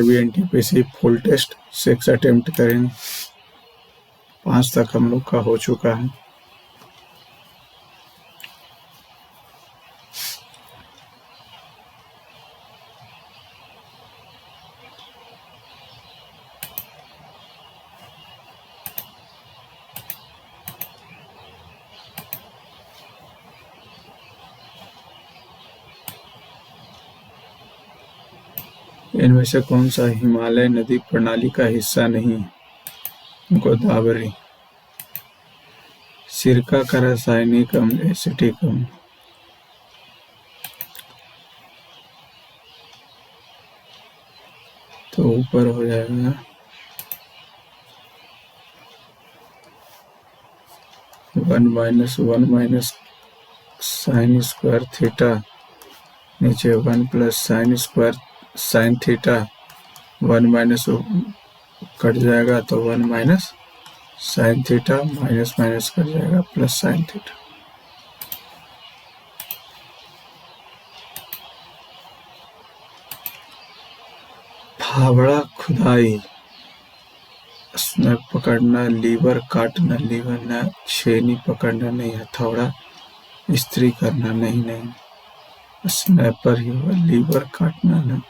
भी NTPC full test 6 attempt करेंगे। 5 तक हम लोग का हो चुका है। इनमें से कौन सा हिमालय नदी प्रणाली का हिस्सा नहीं है? गोदावरी। सिरका का रासायनिक अम्ल एसिटिक अम्ल। तो ऊपर हो जाएगा 1 - sin स्क्वायर थीटा, नीचे 1 + sin square sin theta, 1 - cut जाएगा तो 1 - sin थीटा, माइनस कट जाएगा प्लस sin थीटा। फावड़ा खुदाई, स्नैप पकड़ना, लीवर काटना, लीवर न छेनी पकड़ना नहीं, हथौड़ा इस्त्री करना नहीं, स्नैपर ही होगा, लीवर काटना नहीं।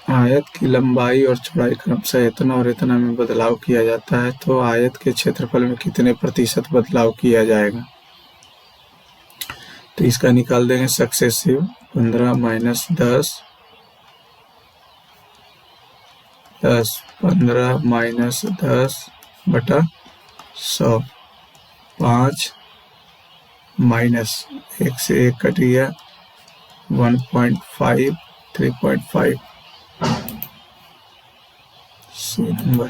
आयत की लंबाई और चौड़ाई क्रमशः इतना और इतना में बदलाव किया जाता है, तो आयत के क्षेत्रफल में कितने प्रतिशत बदलाव किया जाएगा? तो इसका निकाल देंगे सक्सेसिव। 15 - 10 10, 15 - 10 बटा 100, 5 - 1 से 1 कट गया, 1.5 3.5 सी नंबर।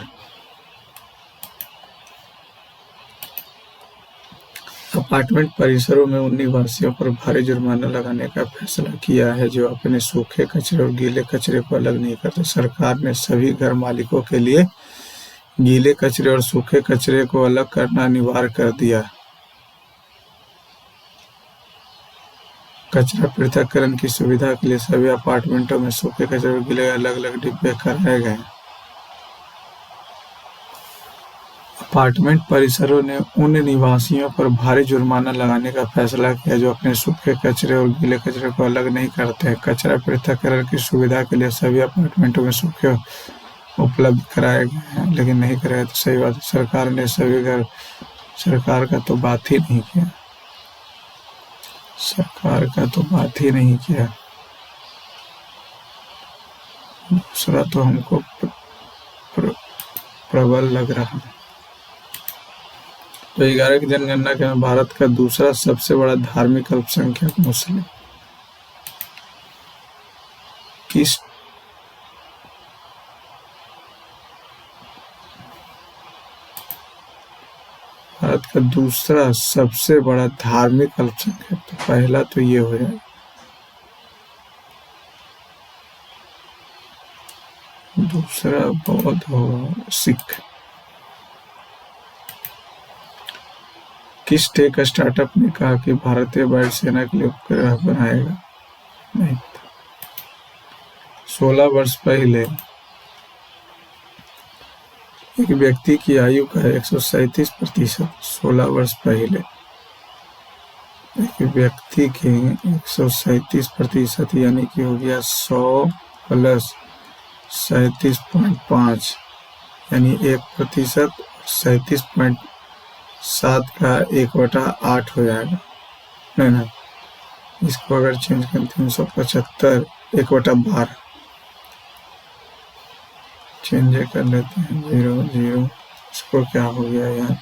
अपार्टमेंट परिसरों में उन निवासियों पर भारी जुर्माना लगाने का फैसला किया है जो अपने सूखे कचरे और गीले कचरे को अलग नहीं करते। सरकार ने सभी घर मालिकों के लिए गीले कचरे और सूखे कचरे को अलग करना अनिवार्य कर दिया। कचरा पृथक्करण की सुविधा के लिए सभी अपार्टमेंटों में सूखे कचरे और गीले अलग अलग डिब्बे कराए गए। अपार्टमेंट परिसरों ने उन निवासियों पर भारी जुर्माना लगाने का फैसला किया जो अपने सूखे कचरे और गीले कचरे को अलग नहीं करते हैं। कचरा पृथक्करण की सुविधा के लिए सभी अपार्टमेंटों में सूखे उपलब्ध कराए गए हैं, लेकिन नहीं कराए तो सही बात है। सरकार ने सभी घर, सरकार का तो बात ही नहीं किया, सरकार का तो बात ही नहीं किया। दूसरा तो हमको प्रबल लग रहा है। तो 11 की जनगणना के में भारत का दूसरा सबसे बड़ा धार्मिक अल्पसंख्यक मुस्लिम किस भारत का दूसरा सबसे बड़ा धार्मिक अल्पसंख्यक, तो पहला तो ये हो जाएगा, दूसरा बौद्ध होगा, सिख। किस टेक स्टार्टअप ने कहा कि भारतीय वायुसेना के लिए उपग्रह बनाएगा? नहीं पता। 16 वर्ष पहले एक व्यक्ति की आयु का 137%, 16 वर्ष पहले एक व्यक्ति के 137% यानी कि हो गया 100 + 37.5 यानी 1%, 37.7 का 1/8 हो जाएगा। नहीं, इसको अगर चेंज करें 375 1/12 चेंज कर लेते हैं, 0 0, इसको क्या हो गया यार,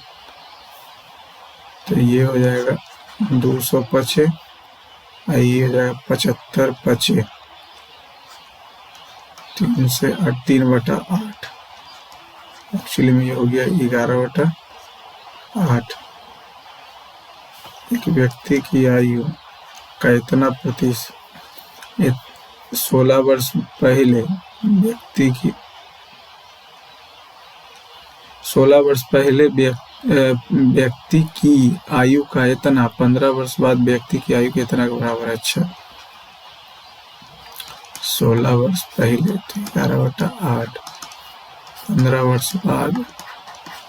तो ये हो जाएगा 225, ये हो जाएगा 75 25, 3 से 8, 3/8, एक्चुअली में ये हो गया 11/8। एक व्यक्ति की आयु का इतना प्रतिशत, 16 वर्ष पहले व्यक्ति की 16 वर्ष पहले व्यक्ति की आयु का इतना 15 वर्ष बाद व्यक्ति की आयु के इतना के बराबर है। अच्छा, 16 वर्ष पहले तो 11/8, 15 वर्ष बाद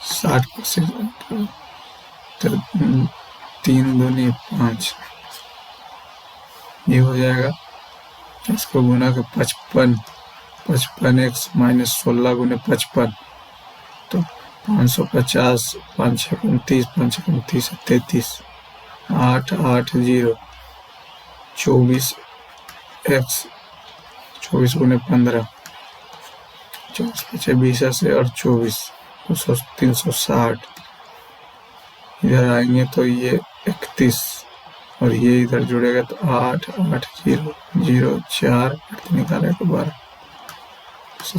60%, 3 दूनी 5, ये हो जाएगा। इसको गुना के 55, 55x माइनस 16 गुने 55, तो 550, 5 29, 5 29 33, 8 8 0, 24x, 24 गुने 15, 24 पचे 20 से और 24, 360। इधर आएंगे तो ये 31 और ये इधर जुड़ेगा तो 8 8 0 0 4 निकाले तो 12,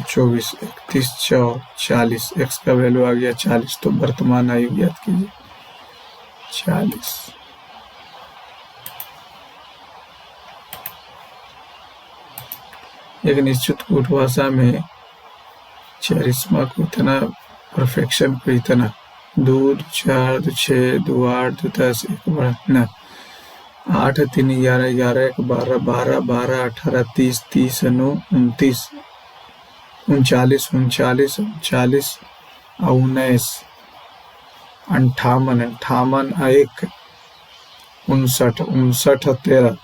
24, 31 4 40, x का वैल्यू आ गया 40, तो वर्तमान आयु ज्ञात कीजिए 40। एक निश्चित कूट भाषा में चेरिस्मा को इतना, परफेक्शन को इतना, 2 2 4 2 6 2 8 2 10 1 बढ़ना 8 3 11 11 1 12 12 12 18 30 30 9 29 39 39 39 19 58 58 1 59 59 13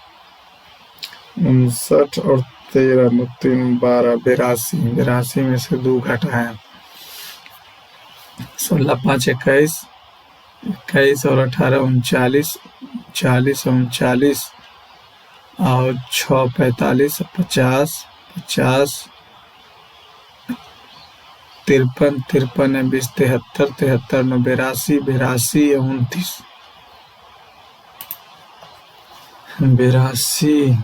59 और 13 3 12 82 82 में से 2 घटाएं, 16 5 21 21 और 18 39 40 39 और 6 45 50 50 53 53 20 73 73 82 82 29 82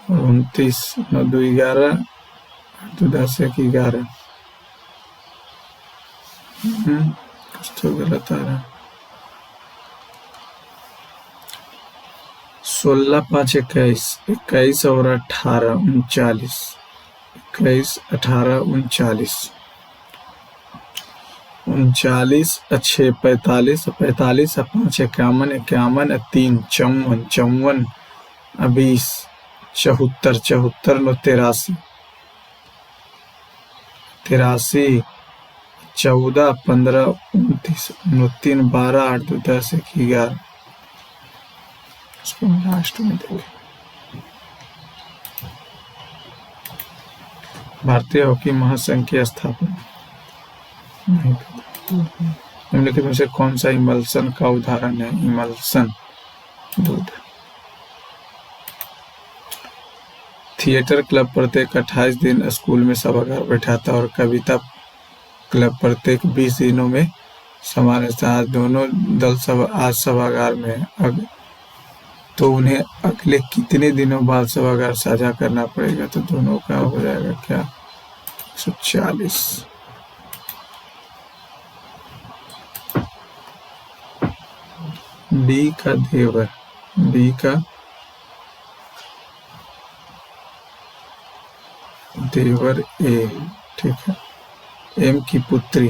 और 29 9 2 11 2 10 1 11, कुछ तो गलत आ रहा। 16 5 21 21 और 18 39, 21 18 39 39 6 45 45 5 51 51 3 54 54 20 74 74 9 83 83 14 15 29 3 12 8 2 10 1 11, इसको लास्ट में देखें। भारतीय हॉकी महासंघ की स्थापना नहीं पता। निम्नलिखित में से कौन सा इमल्सन का उदाहरण है? इमल्सन दूध। थिएटर क्लब प्रत्येक 28 दिन स्कूल में सभागार बैठाता और कविता क्लब प्रत्येक 20 दिनों में समारोह। आज दोनों दल आज सभागार में तो उन्हें अगले कितने दिनों बाद सभागार साझा करना पड़ेगा? तो दोनों का हो जाएगा क्या 140। बी का देवर, बी का देवर ए, ठीक है। एम की पुत्री,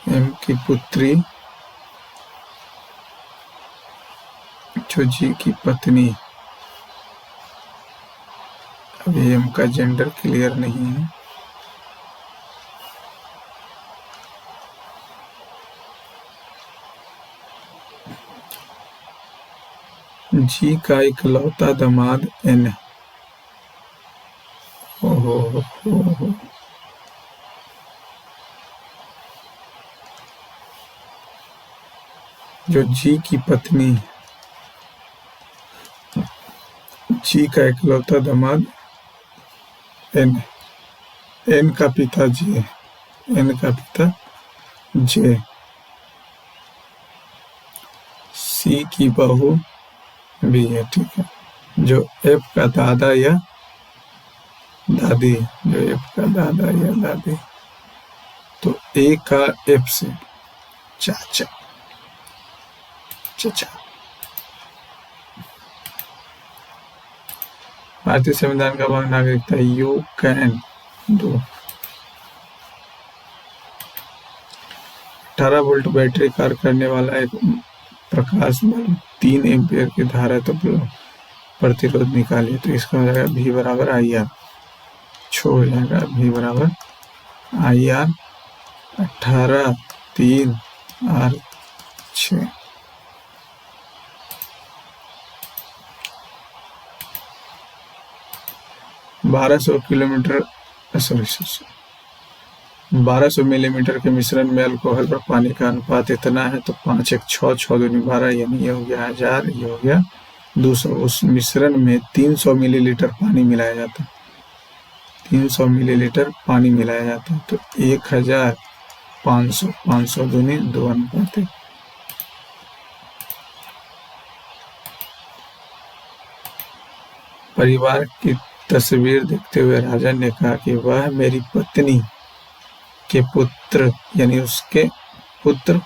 एम की पुत्री जो जी की पत्नी। अभी एम का जेंडर क्लियर नहीं है। जी का इकलौता दामाद एन। ओहो जो जी की पत्नी, जी का इकलौता दामाद एन, एन का पिता जे, एन का पिता जे। सी की बहू भी है, ठीक है। जो एफ का दादा या दादी, जो एफ का दादा या दादी, तो ए का एफ से चाचा, चाचा। भारतीय संविधान का भाग नागरिकता, you can do. 18 volt battery कार्य करने वाला एक प्रकाश बल्ब 3 एम्पियर की धारा तो प्रतिरोध निकालिए, तो इसका हो जाएगा V बराबर आई आर, छो हो जाएगा V बराबर I R 18 3 R 6। 1200 kilometre 1200 millimetre के मिश्रण में अल्कोहल और पानी का अनुपात इतना है, तो 5 1 6 6 2 12, यानी ये हो गया 1000, ये हो गया 200। उस मिश्रण में 300 मिलीलीटर पानी मिलाया जाता है, 300 मिलीलीटर पानी मिलाया जाता है, तो 1500, 500 दूनी 2 अनुपात 1। परिवार की तस्वीर देखते हुए राजा ने कहा कि वह मेरी पत्नी के पुत्र, यानी उसके पुत्र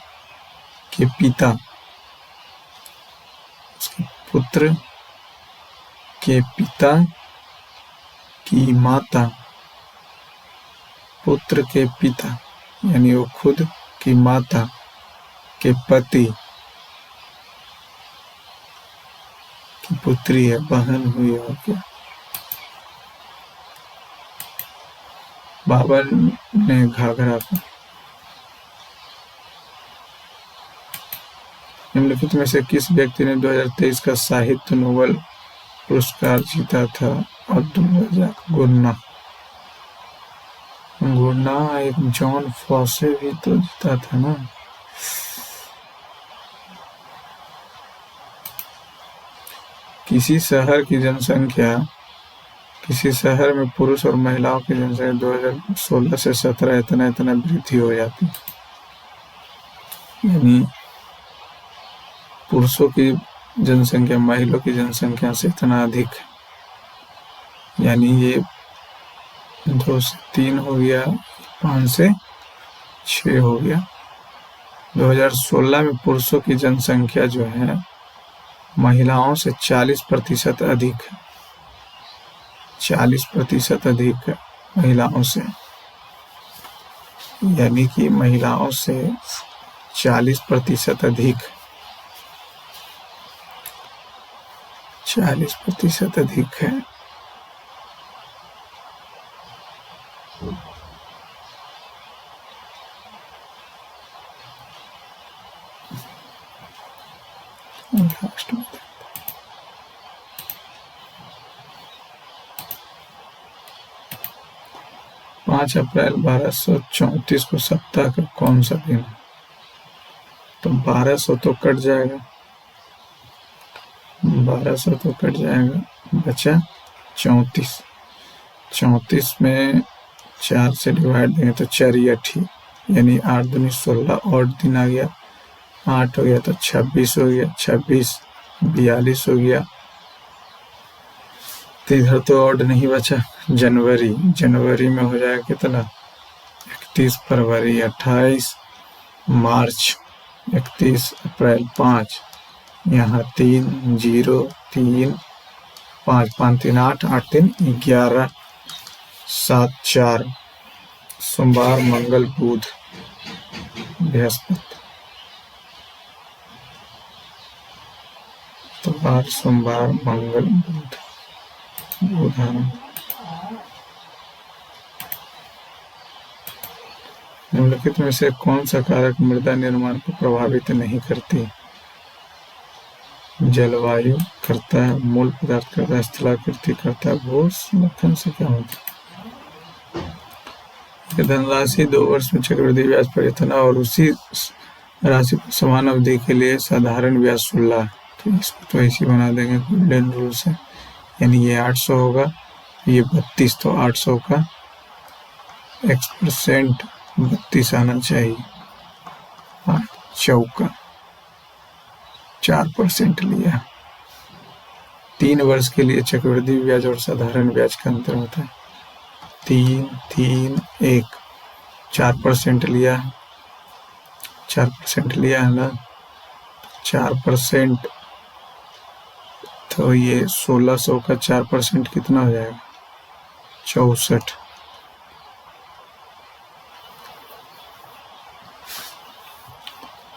के पिता, उसके पुत्र के पिता की माता, पुत्र के पिता यानी वो खुद की माता के पति की पुत्री है, बहन हुई और क्या। बाबर ने घाघरा को निम्नलिखित में से किस व्यक्ति ने 2023 का साहित्य नोबेल पुरस्कार जीता था? अब्दुल रज़ाक गुरना। गुरना एक जॉन फॉसे भी तो जीता था ना। किसी शहर में पुरुष और महिलाओं की जनसंख्या 2016 से 17 इतना वृद्धि हो जाती है, यानी पुरुषों की जनसंख्या महिलाओं की जनसंख्या से इतना अधिक है, यानी ये 2 से 3 हो गया, 5 से 6 हो गया। 2016 में पुरुषों की जनसंख्या जो है महिलाओं से 40% अधिक है, 40% अधिक है महिलाओं से, यानी कि महिलाओं से 40% अधिक, 40% अधिक है। लास्ट में 5 अप्रैल 1234 को सप्ताह का कौन सा दिन है? तो 1200 तो कट जाएगा, 1200 तो कट जाएगा, बचा 34। 34 में 4 से डिवाइड देंगे तो 4 या 8, यानी 8 दूनी 16 और दिन आ गया, 8 हो गया तो 26 हो गया, 26 42 हो गया। तो इधर तो ऑड नहीं बचा। जनवरी में हो जाएगा कितना? 31 फरवरी 28 मार्च 31 अप्रैल 5, यहाँ 3 0 3 5 5 3 8 8 3 11 7 4 सोमवार मंगल बुध बृहस्पति, सोमवार मंगल बुध बुधवार। निम्नलिखित में से कौन सा कारक मृदा निर्माण को प्रभावित नहीं करती? जलवायु करता है, मूल पदार्थ करता है, स्थलाकृति करता है, भू संरक्षण से क्या होता है? धनराशि 2 वर्ष में चक्रवृद्धि ब्याज पर इतना और उसी राशि पर समान अवधि के लिए साधारण ब्याज 16, तो इसको तो ऐसे बना देंगे गोल्डन रूल से, यानी ये 800 होगा, ये 32, तो 800 का x% 32 आना चाहिए। 8 चौका 4% लिया। 3 वर्ष के लिए चक्रवृद्धि ब्याज और साधारण ब्याज का अंतर होता है 3 3 1, 4% लिया, 4% लिया है ना, 4%, तो ये 1600 का 4% कितना हो जाएगा? 64।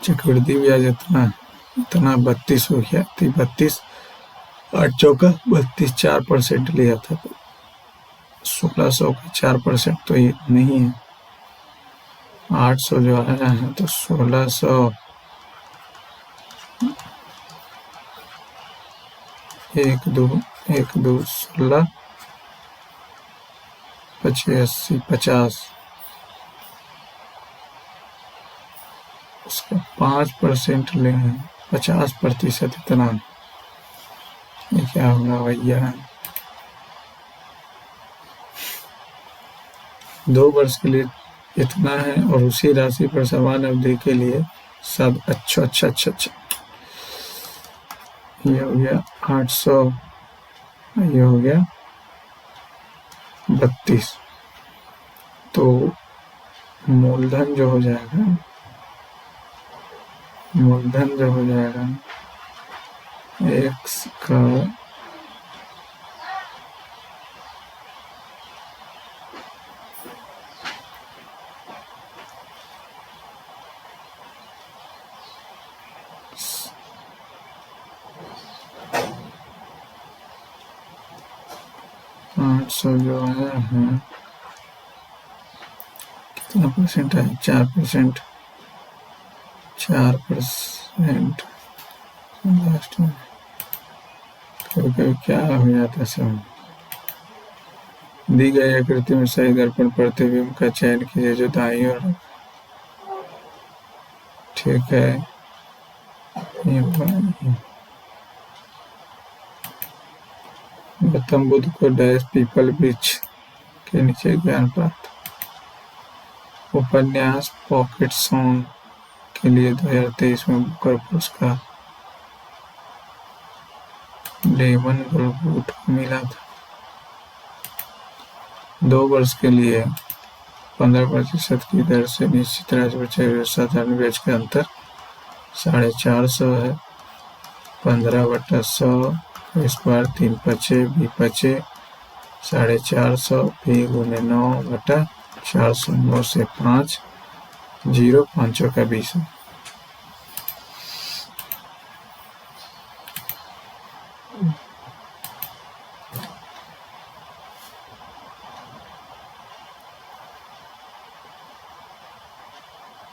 चक्रवृद्धि ब्याज इतना 32 हो गया, तो 32 8 चौका 32, 4% लिया था। 1600 का 4% तो ये नहीं है। 800 जो आया है तो 1600 1 2 1 2 16 85 50, उसका 5% लेंगे, 50%। इतना ये क्या होगा भैया? 2 वर्ष के लिए इतना है और उसी राशि पर समान अवधि के लिए सब। अच्छा, ये हो गया 800, ये हो गया 32। तो मूलधन जो हो जाएगा, x का 800 जो आया है कितना परसेंट है? 4%। लास्ट में कभी क्या हो जाता है सब। दी गई आकृति में सही दर्पण प्रतिबिंब का चयन कीजिए जो दाईं ओर। ठीक है, गौतम बुद्ध को डैश पीपल वृक्ष के नीचे ज्ञान प्राप्त। उपन्यास पॉकेट सॉन्ग के लिए 2023 में बुकर पुरस्कार डेमन गोल्डवुड को मिला था। 2 वर्ष के लिए 15% की दर से निश्चित राशि पर साधारण ब्याज का अंतर 450 है। 15/100 स्क्वायर 3 पचे बी पचे 450 भी गुने 9/400 9 से 5 0 5 का 20 है।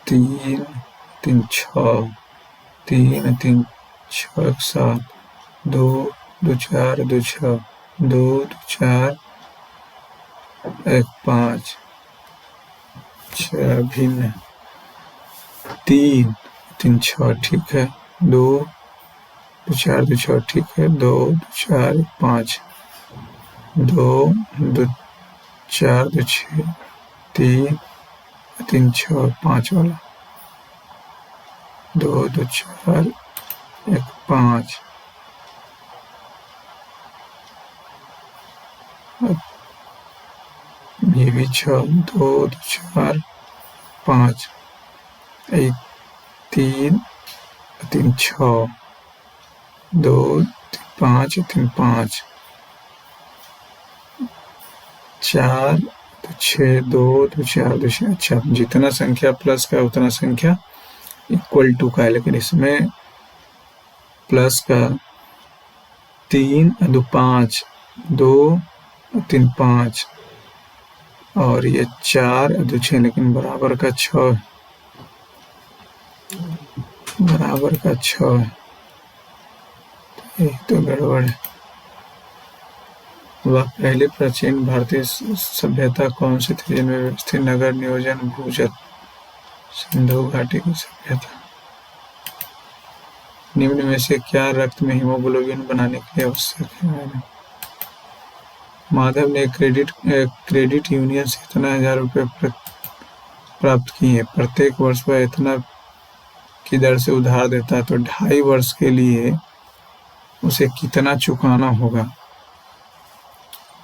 तीन 3 6 3 3 6 7 2 2 4 2 6 2 2 4 1 5 6 भिन्न 3 3 6 ठीक है। 2 2 4 2 6 ठीक है। 2 2 4 1 5 2 2 4 2 6 3 3 6 5 वाला 2 2 4 1 5। ये भी 6 2 2 4 5 1 3 3 6 2 5 3 5 4 6 2 2 4 2 6। अच्छा, जितना संख्या प्लस का उतना संख्या इक्वल टू का है, लेकिन इसमें प्लस का 3 2 5 2 3 5 और ये 4 2 6, लेकिन बराबर का 6 है। तो गड़बड़ है। वह पहली प्राचीन भारतीय सभ्यता कौन सी थी जिनमें व्यवस्थित नगर नियोजन भूजल सिंधु घाटी की सभ्यता। निम्न में से क्या रक्त में हीमोग्लोबिन बनाने के लिए आवश्यक है? माधव ने क्रेडिट यूनियन से इतना 1000 रुपये प्राप्त किए। प्रत्येक वर्ष वह इतना की दर से उधार देता है, तो 2.5 वर्ष के लिए उसे कितना चुकाना होगा?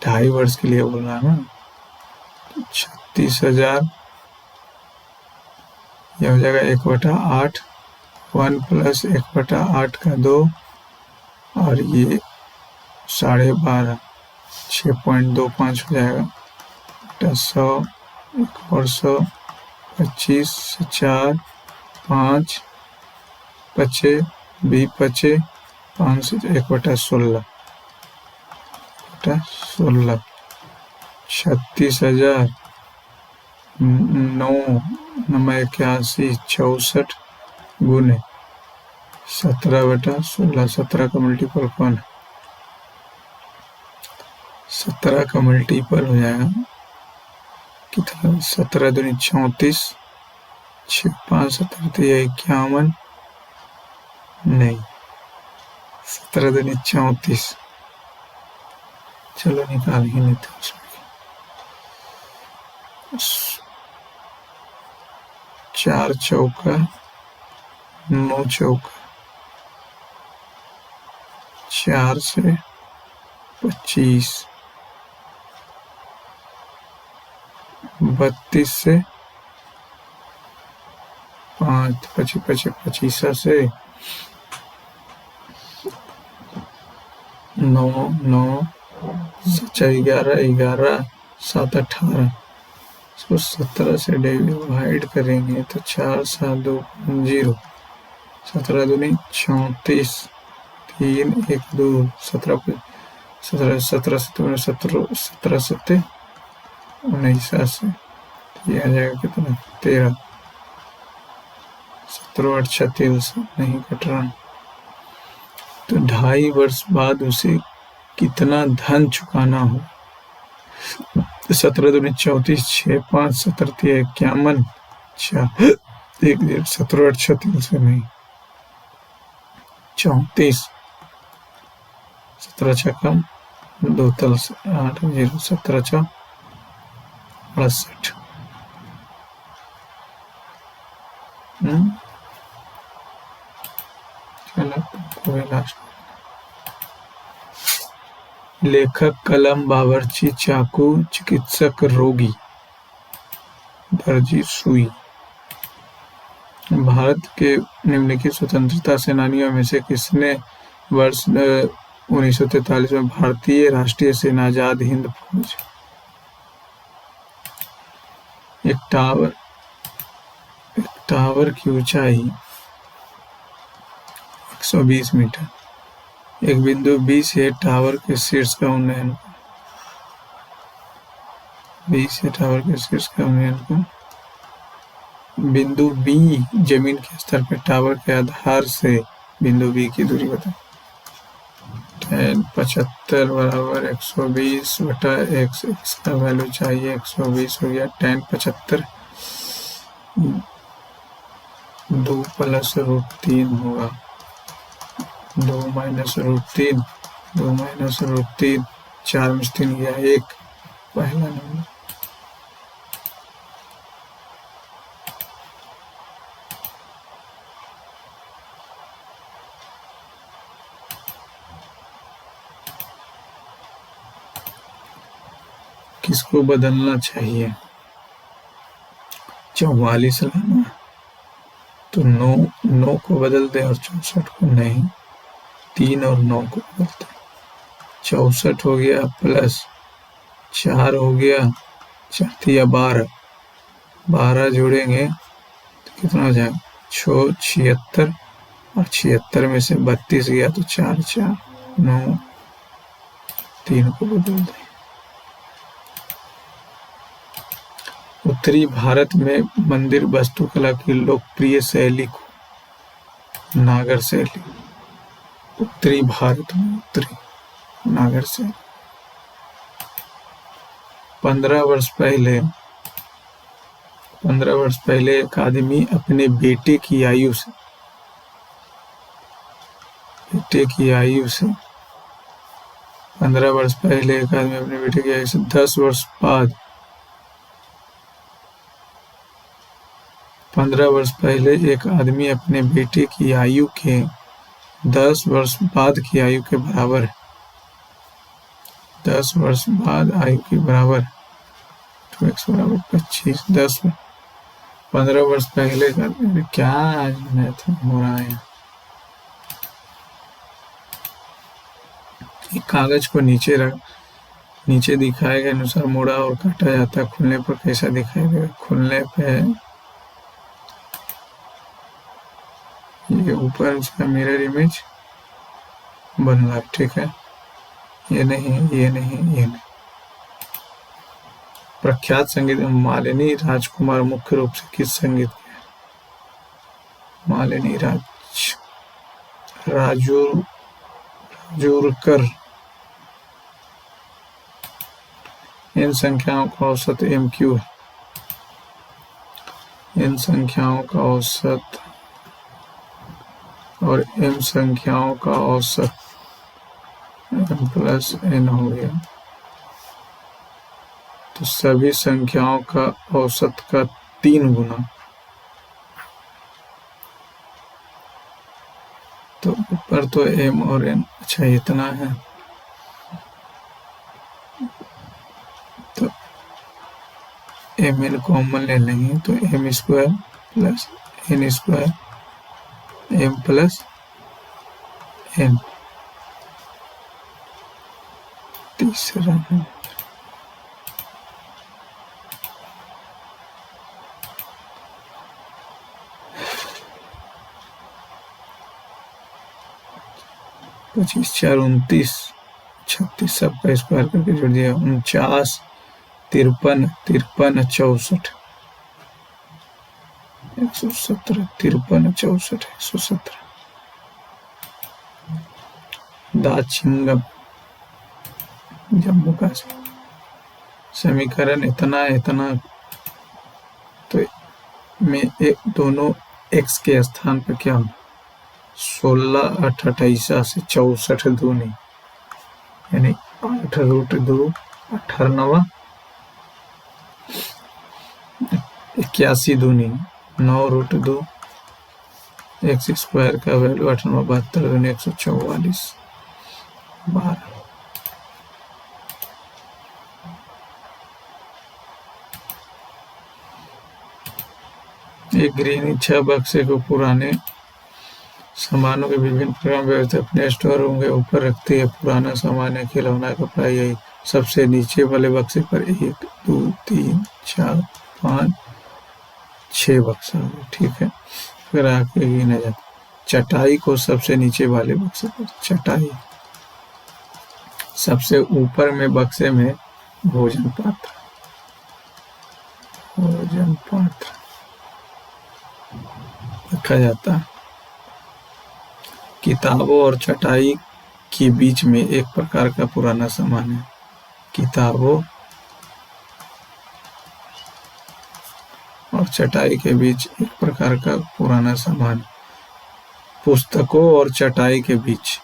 2.5 वर्ष के लिए बोल रहा है ना, 36,000 यह हो जाएगा 1/8 1 + 1/8 का 2 और ये 12.5 6.25 हो जाएगा 100 1 और 100 25 से 4 5 पचे 20 पचे 5 से 1/16 बटा 16, 36,000 9 9 81 64 गुने 17/16। 17 का मल्टीपल कौन है? 17 का मल्टीपल हो जाएगा कितना? 17 दूनी 34, 6 5 17 51, नहीं 17 दूनी 34। चलो निकाल ही नहीं था उसमें। 4 चौका 9 चौका 4 से 25, 32 से 5 25 25 से 9 9 11 11 7 18। इसको 17 से डिवाइड करेंगे तो 4 7 2 0। 17 दूनी 34, 3 1 2 17 17 17 17 17 17 19 से ये आ जाएगा कितना? 13। 17 8 36 नहीं कट रहा। तो 2.5 वर्ष बाद उसे कितना धन चुकाना हो? 17 दूनी 34, 6 5 17 51 4 1 0। 17 8 36 नहीं 34। 17 छक्का 2 तल से 8 0। 17 4 68। चलो लास्ट। लेखक कलम, बावर्ची चाकू, चिकित्सक रोगी, दर्जी सुई। भारत के निम्नलिखित स्वतंत्रता सेनानियों में से किसने वर्ष 1943 में भारतीय राष्ट्रीय सेना आजाद हिंद फौज एक टावर की ऊंचाई 120 मीटर। एक बिंदु बी से टावर के शीर्ष का उन्नयन को बिंदु बी जमीन के स्तर पर टावर के आधार से बिंदु बी की दूरी बताएं। 75 बराबर 120/x। इसका वैल्यू चाहिए 120 हो गया। 75 2 + √3 होगा। 2 - √3 2 - √3 4 में 3 गया 1। पहला नंबर। किसको बदलना चाहिए? 44 लाना तो 9 को बदल दे और 64 को नहीं। 3 और 9 को बदलते। 64 हो गया प्लस 4 हो गया 4 × 12। 12 जोड़ेंगे तो कितना हो जाएगा? 6 76 और 76 में से 32 गया तो 4 4 9। 3 को बदल दें। उत्तरी भारत में मंदिर वास्तुकला की लोकप्रिय शैली को नागर शैली। उत्तरी भारत में उत्तरी नागर शैली। 15 वर्ष पहले एक आदमी अपने बेटे की आयु से 15 वर्ष पहले एक आदमी अपने बेटे की आयु से 10 वर्ष बाद 15 वर्ष पहले एक आदमी अपने बेटे की आयु के 10 वर्ष बाद की आयु के बराबर है। 10 वर्ष बाद आयु के बराबर 2x = 25। 15 वर्ष पहले का क्या आज मैथ हो रहा है? कागज को नीचे दिखाए गए अनुसार मोड़ा और काटा जाता है। खुलने पर कैसा दिखाई देगा? खुलने पे ये ऊपर उसका मिरर इमेज बन रहा है, ठीक है। ये नहीं, ये नहीं, ये नहीं। प्रख्यात संगीत मालिनी राजकुमार मुख्य रूप से किस संगीत के हैं? मालिनी राजूरकर। इन संख्याओं का औसत MQ है। इन संख्याओं का औसत और M संख्याओं का औसत M+N हो गया, तो सभी संख्याओं का औसत का 3 गुना। तो ऊपर तो M और N, अच्छा इतना है, तो MN कॉमन ले लेंगे तो M² + N² M+N। तीसरा है पच्चीस, 4, 29, 36, सबका स्क्वायर करके जोड़ दिया 49, 53, 63, 64, 117, 53, 64, 117। दाचिंगम जम्मू कश्मीर। समीकरण इतना तो में दोनों x के स्थान पर क्या होगा? 16, 8, 28 से 64 दूनी, यानी 8√2, 98, 81 दूनी 9√2, x² का वैल्यू 98, 72 दूनी 144, 12। एक गृहिणी 6 बक्से को पुराने सामानों के विभिन्न प्रकार व्यवस्थित अपने स्टोर रूम के ऊपर रखती है। पुराना सामान है, खिलौना, कपड़ा, यही सबसे नीचे वाले बक्से पर 1, 2, 3, 4, 5, 6 बक्सा है, ठीक है। फिर आगे गिना जाता, चटाई को सबसे नीचे वाले बक्से पर, चटाई सबसे ऊपर में बक्से में भोजन पात्र रखा जाता है। किताबों और चटाई के बीच में एक प्रकार का पुराना सामान है। किताबों और चटाई के बीच एक प्रकार का पुराना सामान। पुस्तकों और चटाई के बीच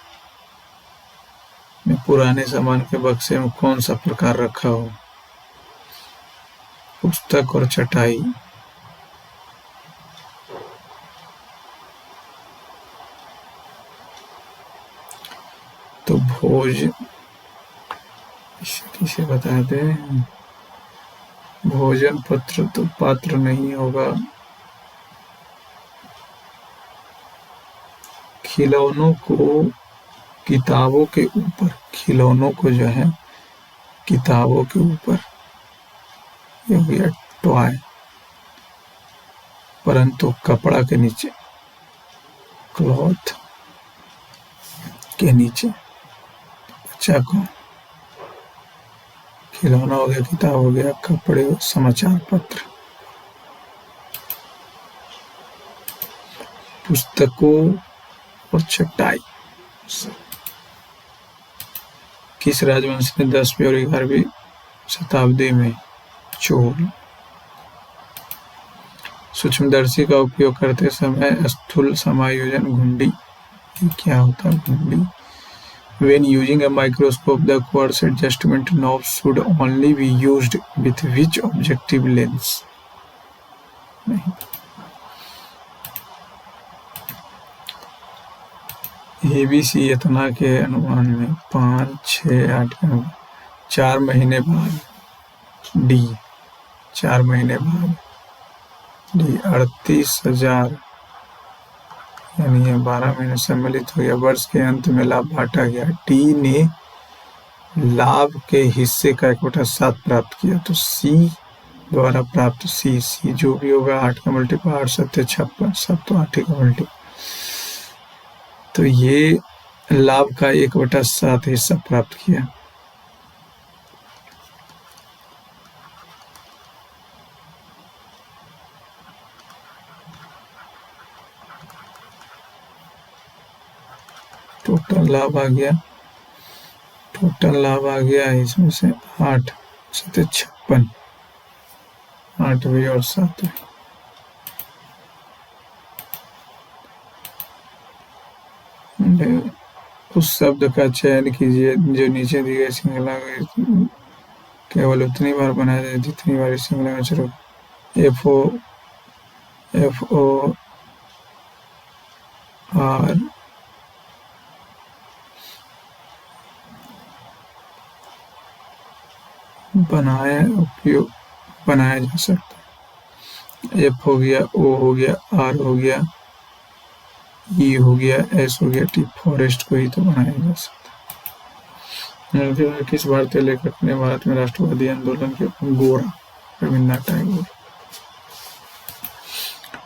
में पुराने सामान के बक्से में कौन सा प्रकार रखा हो? पुस्तक और चटाई। तो भोज किसे बता दें? भोजन पत्र तो पात्र नहीं होगा। खिलौनों को किताबों के ऊपर, खिलौनों को जो है किताबों के ऊपर, ये हो गया टॉय, परंतु कपड़ा के नीचे, क्लॉथ के नीचे। बच्चा को खिलौना हो गया, किताब हो गया, कपड़े, समाचार पत्र। पुस्तकों और चटाई। किस राजवंश ने 10वीं और 11वीं शताब्दी में चोल सूक्ष्मदर्शी का उपयोग करते समय स्थूल समायोजन घुंडी, क्या होता है घुंडी? When using a microscope, the quartz adjustment knob should only be used with which objective lens? नहीं। ABC इतना के अनुमान में 5, 6, 8 4 महीने बाद D, 4 महीने बाद D 38,000, यानी ये 12 महीने सम्मिलित हो गया। वर्ष के अंत में लाभ बांटा गया। टी ने लाभ के हिस्से का 1/7 प्राप्त किया, तो सी द्वारा प्राप्त सी जो भी होगा 8 का मल्टीपल, 8 7 56, सब तो 8 का मल्टीपल, तो ये लाभ का 1/7 हिस्सा प्राप्त किया। टोटल लाभ आ गया, टोटल लाभ आ गया इसमें से 8 7 56, 8वीं और 7वीं। उस शब्द का चयन कीजिए जो नीचे दी गई श्रृंखला केवल उतनी बार बनाया जाए जितनी बार इस श्रृंखला में सिर्फ FO R बनाया जा सकता है। F हो गया, O हो गया, R हो गया, E हो गया, S हो गया, T फॉरेस्ट को ही तो बनाया जा सकता है। किस भारतीय लेखक ने भारत में राष्ट्रवादी आंदोलन के गोरा? रविन्द्रनाथ टैगोर।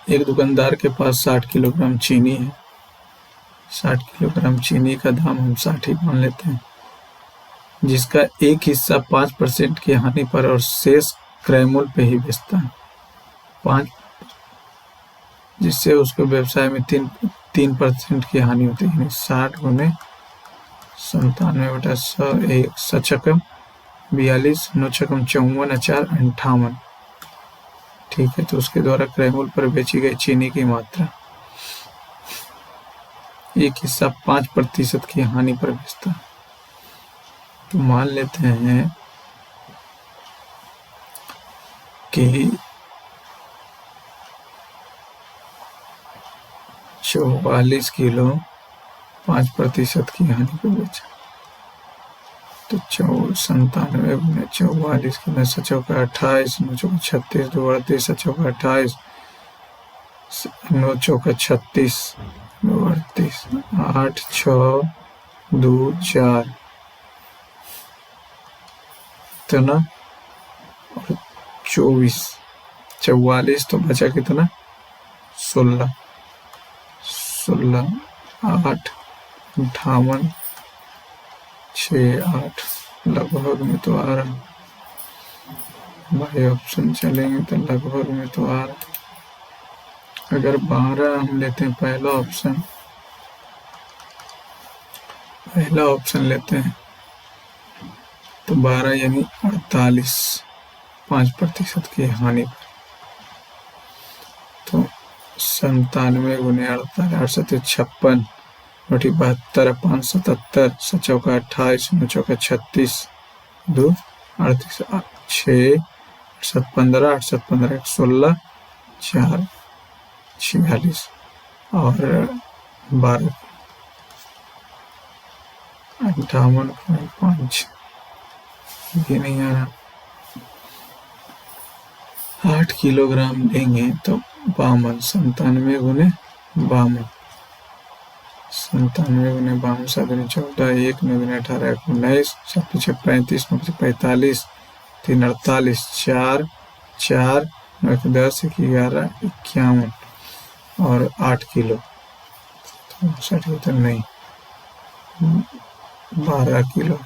एक दुकानदार के पास 60 किलोग्राम चीनी है। 60 किलोग्राम चीनी का दाम हम 60 ही मान लेते हैं, जिसका एक हिस्सा 5% की हानि पर और शेष क्रय मूल्य पे ही बेचता है। 5, जिससे उसको व्यवसाय में 3% की हानि होती है। 60 गुने 97 बटा 100, 1 सचकम 42, 9 छकम 54, 4 58। ठीक है, तो उसके द्वारा क्रय मूल्य पर बेची गई चीनी की मात्रा, एक हिस्सा 5% की हानि पर बेचता है। तो मान लेते हैं कि 44 किलो 5% की हानि पर बेचा, तो 97 गुने 44 किलो 7 28, 9 36, 2 38, 7 28, 9 36, 2 38, 8 6 2 4 इतना, और 24, 44 तो बचा कितना? 16, 8 58, 6 8 लगभग में तो आ रहा। बाई ऑप्शन चलेंगे तो लगभग में तो आ रहा। अगर 12 हम लेते हैं, पहला ऑप्शन लेते हैं, तो 12 यानी 48, 5% की हानि पर। तो 97 गुने 48, 8 7 56, 72, 5 77, 7 28, 9 36, 2 38, 6 7 15, 8 7 15, 16, 4 46 और 12 58.5, ये नहीं आ रहा। 8 किलोग्राम लेंगे तो 52, 97 गुने 52, 97 गुने 52, 7 दूनी 14, 1 9 दूनी 18, 1 19, 7 5 35, 9 45, 3 48, 4 4, 9 1 10, 1 11, 51 और 8 किलो, 60 नहीं, 12 किलो।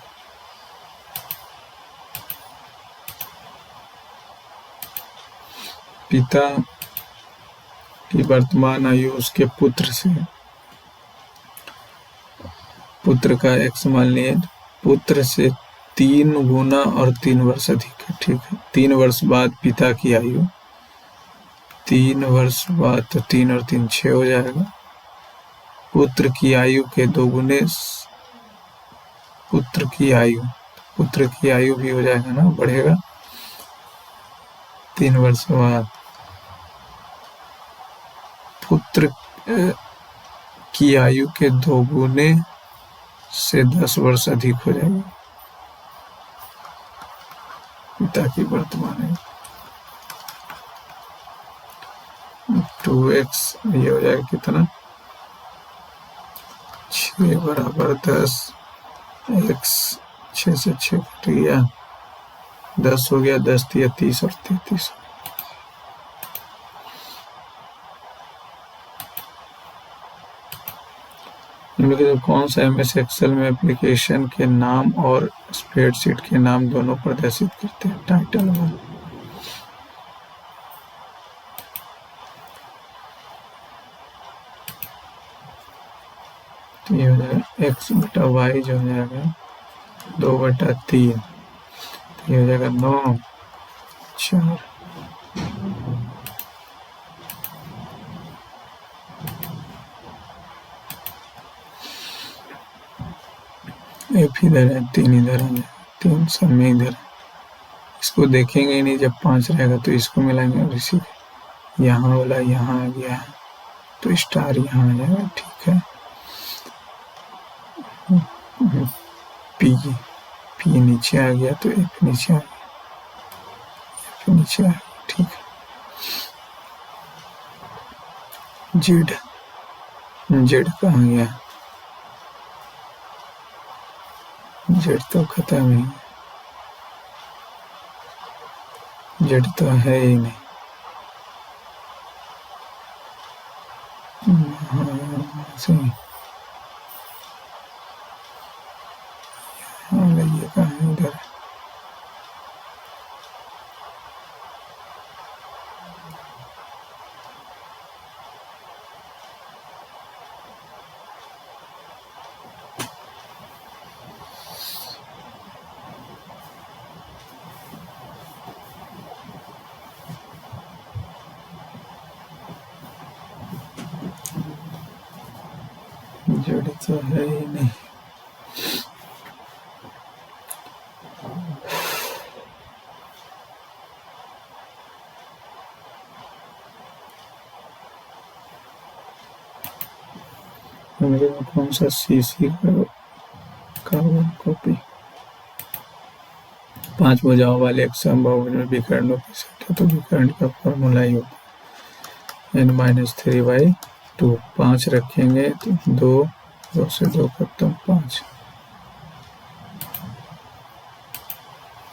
पिता की वर्तमान आयु उसके पुत्र का x मान लिए, पुत्र से 3 गुना और 3 वर्ष अधिक है। ठीक है, 3 वर्ष बाद पिता की आयु, 3 वर्ष बाद तो 3 और 3 6 हो जाएगा। पुत्र की आयु के 2 गुने पुत्र की आयु भी हो जाएगा ना, बढ़ेगा 3 वर्ष बाद। पुत्र की आयु के 2 गुने से 10 वर्ष अधिक हो जाएगा पिता की वर्तमान आयु। 2x ये हो जाएगा कितना? 6 बराबर 10, x 6 से 6 कट गया, 10 हो गया, 10 दिया 30 और 33। कौन सा MS एक्सेल में एप्लीकेशन के नाम और स्प्रेडशीट के नाम दोनों प्रदर्शित करते हैं? टाइटल 1। तो तो ये हो जाएगा x बटा वाई जो हो जाएगा 2/3, तो ये हो जाएगा 9, 4। f इधर है, 3 इधर है, 3 सब में इधर है। इसको देखेंगे ही नहीं, जब 5 रहेगा तो इसको मिलाएंगे और इसी यहाँ वाला यहाँ आ गया है तो स्टार यहाँ आ जाएगा। ठीक है, पी नीचे आ गया तो एफ नीचे आ गया, एफ नीचे आ गया। ठीक है, जेड कहाँ गया? जेड तो खत्म ही, जेड तो है ही नहीं। सही, ये कहाँ है? इधर। जेड तो है ही नहीं। मेरे में कौन सा सीसी कार्बन कॉपी? 5 भुजाओं वाले एक समबाहु में विकर्णों की सेट है तो विकर्ण का फॉर्मूला ही होगा n-3/2। 5 रखेंगे तो 2 से 2 खत्म, 5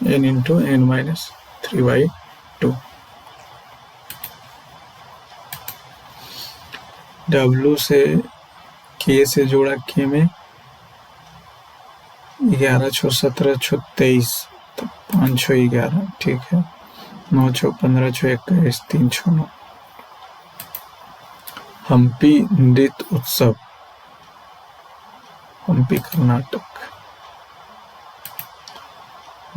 n इंटू n-3/2। W से K से जोड़ा, K में 11 6 17 6 23 तो 5 6 11। ठीक है, 9 6 15 6 21 3 6 9। हम्पी नृत्य उत्सव, हम्पी कर्नाटक।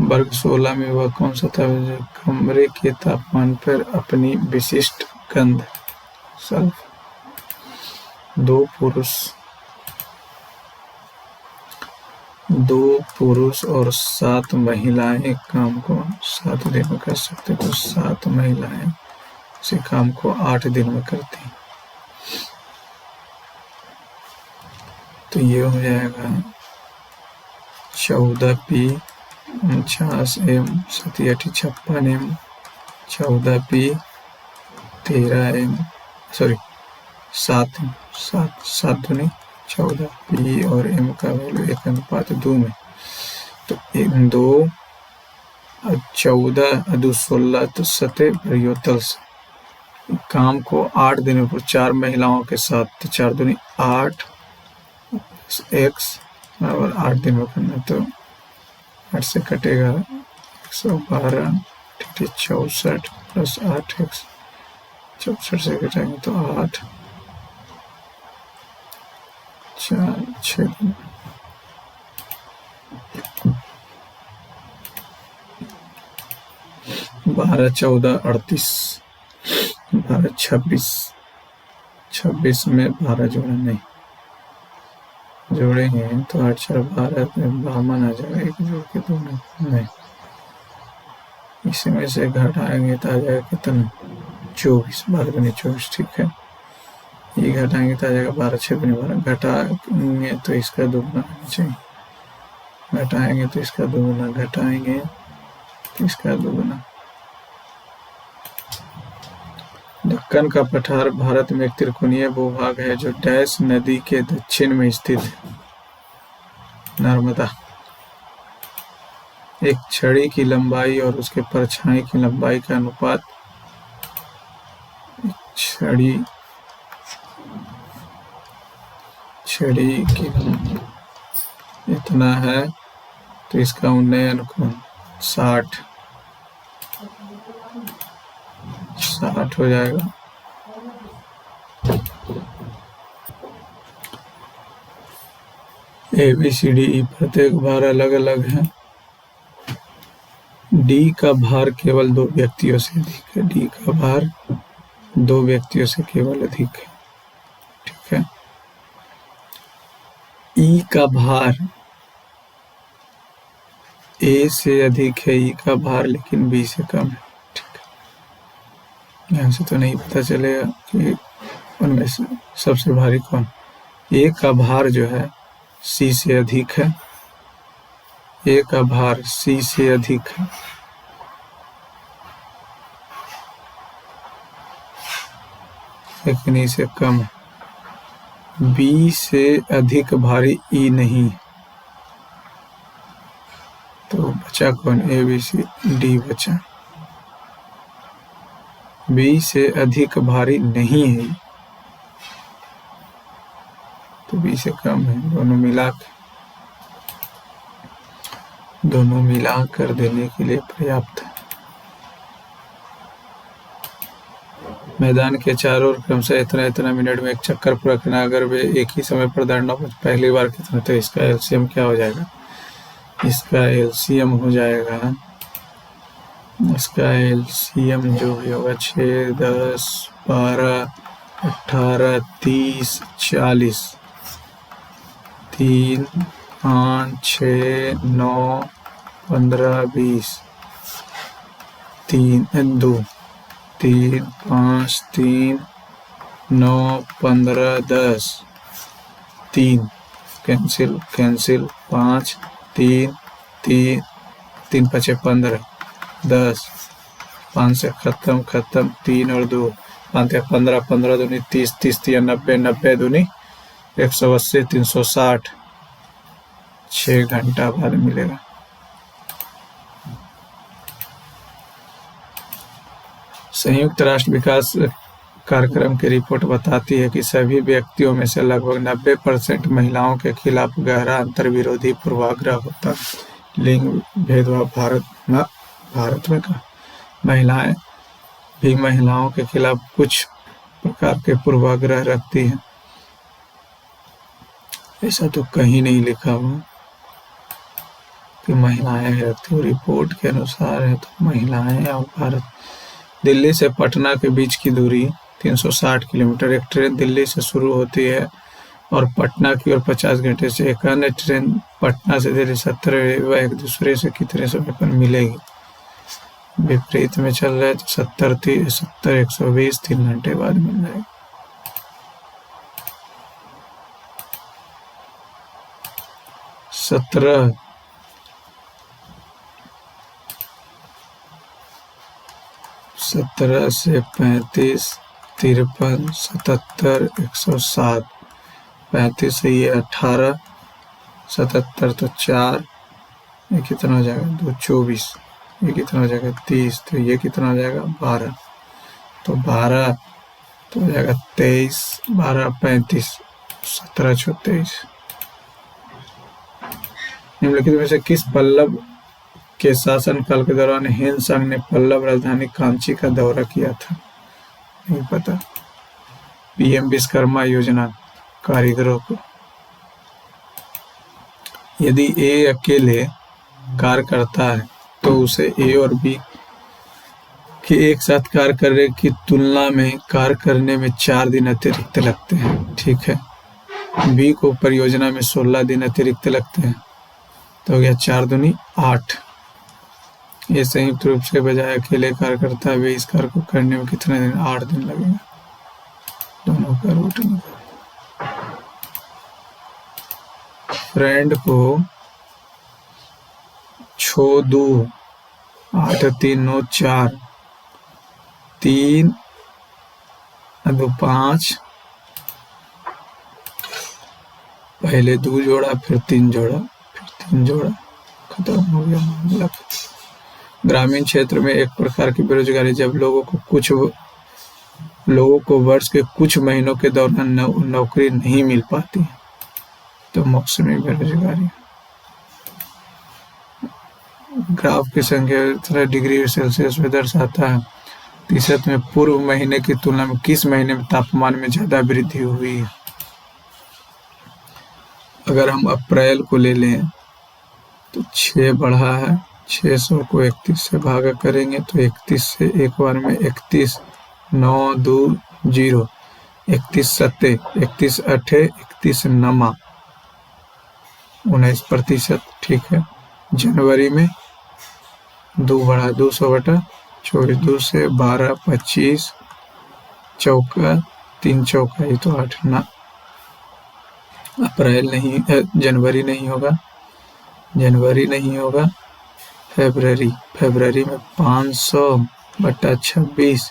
वर्ग 16 में वह कौन सा था जो कमरे के तापमान पर अपनी विशिष्ट गंध सल्फ? 2 पुरुष और 7 महिलाएं काम को 7 दिन में कर सकते, तो 7 महिलाएं इसी काम को 8 दिन में करती। तो ये हो जाएगा 14P 49M 7 56M 14P 13M, sorry 7 दूनी 14P और M का वैल्यू 1:2 में, तो 2 14 2 16 तो 7 परियोतल से काम को 8 दिन में 4 महिलाओं के साथ, तो 4 दूनी 8 x और 8 दिन में करना, तो 8 से कटेगा 112 64 प्लस 8x 64 से कटेंगे तो 8 4 6 दिन। 12 14 38 12 26 में 12 जोड़ा नहीं जोड़ेंगे तो 8 4 12 52 आ जाएगा, एक जोड़ के 2 नहीं, इसमें से घटाएंगे तो आ जाएगा कितना 24, 12 दूनी 24। ठीक है, ये घटाएंगे तो आ जाएगा 12 6 दूनी 12, घटाएंगे तो इसका दोगुना आना चाहिए, घटाएंगे तो इसका दोगुना, घटाएंगे तो इसका दोगुना। दक्कन का पठार भारत में एक त्रिकोणीय भूभाग है जो डैश नदी के दक्षिण में स्थित है। नर्मदा। एक छड़ी की लंबाई और उसके परछाई की लंबाई का अनुपात, छड़ी की इतना है तो इसका उन्नयन कोण 60 हो जाएगा। A B C D E प्रत्येक भार अलग अलग है। डी का भार केवल 2 व्यक्तियों से अधिक है। डी का भार 2 व्यक्तियों से केवल अधिक है। ठीक है। ई का भार ए से अधिक है, ई का भार लेकिन बी से कम है। ठीक है। यहाँ से तो नहीं पता चलेगा कि उनमें से सबसे भारी कौन। ए का भार जो है सी से अधिक है। ए का भार सी से अधिक है। लेकिन ई से कम है। बी से अधिक भारी ई नहीं, तो बचा कौन, ए बी सी डी बचा। बी से अधिक भारी नहीं है, तो बी से कम है। दोनों मिला कर देने के लिए पर्याप्त है। मैदान के चारों ओर क्रमशः इतना इतना मिनट में एक चक्कर पूरा करना। अगर वे एक ही समय पर दौड़ना हो पहली बार कितना, तो इसका एलसीएम क्या हो जाएगा, इसका एलसीएम हो जाएगा, इसका एलसीएम जो होगा 6, 10, 12, 18, 30, 40, 3, 5, 6, 9, 15, 20, 3, 2, 3, 5, 3, 9, 15, 10, 3 कैंसिल कैंसिल, 5, 3, 3, 3 5 15, 10, 5 से खत्म 3 और 2, 5 15, 15 दूनी 30, 30 3 90, 90 दूनी 180, 360, 6 घंटा बाद मिलेगा। संयुक्त राष्ट्र विकास कार्यक्रम की रिपोर्ट बताती है कि सभी व्यक्तियों में से लगभग 90% महिलाओं के खिलाफ गहरा अंतर्विरोधी पूर्वाग्रह होता है। लिंग भेदभाव भारत में का महिलाएं भी महिलाओं के खिलाफ कुछ प्रकार के पूर्वाग्रह रखती हैं। ऐसा तो कहीं नहीं लिखा हुआ कि महिलाएं रखती, रिपोर्ट के अनुसार है तो महिलाएं। और भारत, दिल्ली से पटना के बीच की दूरी 360 किलोमीटर। एक ट्रेन दिल्ली से शुरू होती है और पटना की ओर 50 घंटे से। एक अन्य ट्रेन पटना से दिल्ली 70, वह एक दूसरे से कितने समय पर मिलेगी। विपरीत में चल रहा है तो 70, 120 3 घंटे बाद मिल जाएगी। सत्रह 17 से 35, 53, 77, 107, 35 से ये 18, 77 तो 4, ये कितना हो जाएगा 2, 24, ये कितना हो जाएगा 30, तो ये कितना हो जाएगा 12, तो 12 तो हो जाएगा 23, 12, 35, 17, 23। निम्नलिखित में से किस पल्लव के शासनकाल के दौरान हिंद संघ ने पल्लव राजधानी कांची का दौरा किया था। नहीं पता। पीएम विश्वकर्मा योजना कारीगरों को। यदि ए अकेले कार्य करता है तो उसे ए और बी के एक साथ कार्य करने की तुलना में कार्य करने में 4 दिन अतिरिक्त लगते हैं। ठीक है। बी को परियोजना में 16 दिन अतिरिक्त लगते हैं, तो हो गया 4 दूनी 8। ये संयुक्त रूप से बजाय अकेले कार्य करता है, वे इस कार्य को करने में कितने दिन, 8 दिन लगेगा। दोनों का रूट निकाल। फ्रेंड को 6, 2, 8, 3, 9, 4, 3, 2, 5, पहले 2 जोड़ा फिर 3 जोड़ा फिर 3 जोड़ा, खत्म हो गया मामला। ग्रामीण क्षेत्र में एक प्रकार की बेरोजगारी, जब लोगों को वर्ष के कुछ महीनों के दौरान नौकरी नहीं मिल पाती, तो मौसमी बेरोजगारी। ग्राफ की संख्या डिग्री सेल्सियस में दर्शाता है। प्रतिशत में पूर्व महीने की तुलना में किस महीने में तापमान में ज्यादा वृद्धि हुई है। अगर हम अप्रैल को ले लें तो 6 बढ़ा है, 600 को 31 से भागा करेंगे तो 31 से एक बार में 31, 9 2 0, 31 सत्ते, 31 अठे, 31 नमा 19%। ठीक है। जनवरी में 2 बढ़ा, 200 बटा 24, 2 से 12, 25 चौका 3 चौका, ये तो 8 ना। अप्रैल नहीं, जनवरी नहीं होगा, जनवरी नहीं होगा। फरवरी में 500 बटा 26,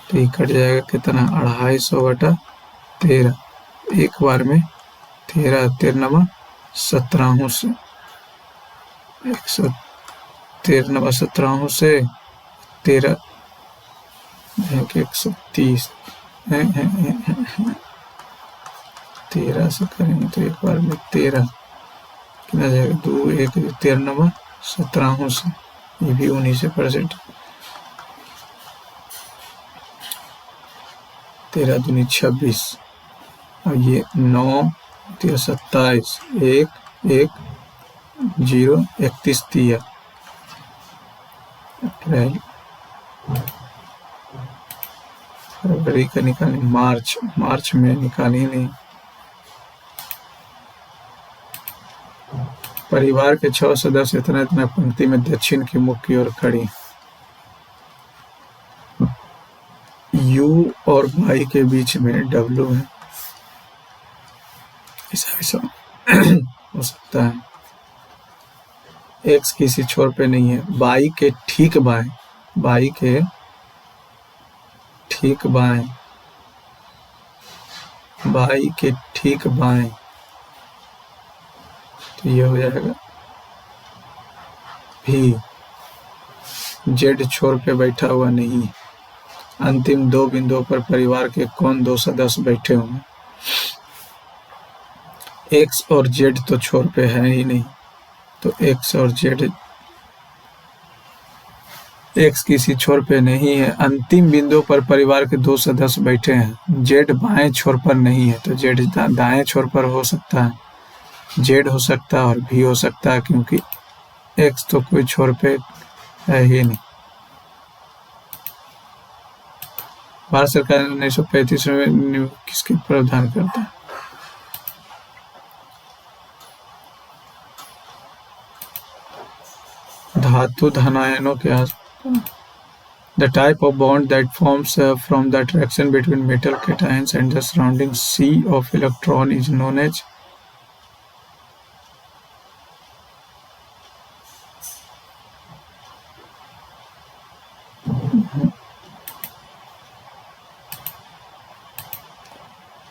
तो ये कट जाएगा कितना, 250 बटा 13, एक बार में 13, 13 17 से 113 17 से 13 130 13 से करेंगे तो एक बार में 13 कितना जाएगा, 2 1 13 17 से, ये भी 19%। 13 दूनी 26, और ये 9 27, 1 1 0 31 दिया। अप्रैल, फरवरी का निकालें, मार्च में निकाली नहीं। परिवार के 6 सदस्य इतना इतना पंक्ति में दक्षिण की मुख की ओर खड़ी। यू और वाई के बीच में डब्ल्यू है, ऐसा हो सकता है। एक्स किसी छोर पे नहीं है, वाई के ठीक बाएं, वाई के ठीक बाएं, वाई के ठीक बाएं, तो ये हो जाएगा भी। जेड छोर पे बैठा हुआ नहीं। अंतिम 2 बिंदुओं पर परिवार के कौन 2 सदस्य बैठे होंगे। एक्स और जेड तो छोर पे है ही नहीं, तो एक्स और जेड, एक्स किसी छोर पे नहीं है। अंतिम बिंदु पर परिवार के 2 सदस्य बैठे हैं। जेड बाएं छोर पर नहीं है, तो जेड दाएं छोर पर हो सकता है, जेड हो सकता है और भी हो सकता है, क्योंकि एक्स तो कोई छोर पे है ही नहीं। भारत सरकार 1935 में किसके प्रावधान करता है। धातु धनायनों के आसपास। The type of bond that forms from the attraction between metal cations and the surrounding sea of electron is known as।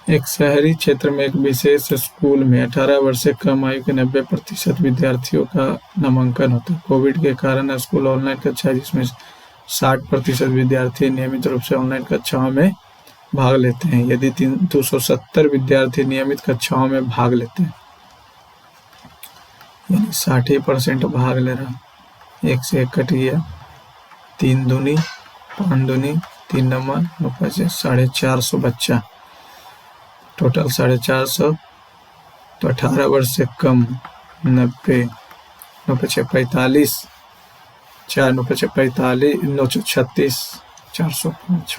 एक शहरी क्षेत्र में एक विशेष स्कूल में 18 वर्ष से कम आयु के 90% विद्यार्थियों का नामांकन होता है। कोविड के कारण स्कूल ऑनलाइन कक्षा, जिसमें 60% विद्यार्थी नियमित रूप से ऑनलाइन कक्षाओं में भाग लेते हैं। यदि 270 विद्यार्थी नियमित कक्षाओं में भाग लेते हैं, यानी 60% भाग ले रहा, 1 से 1 कट गया, 3 दूनी 5 दूनी 3 नंबर 450 बच्चा, टोटल 450, तो 18 वर्ष से कम 90, 9 45, 4 9 45, 936, 405।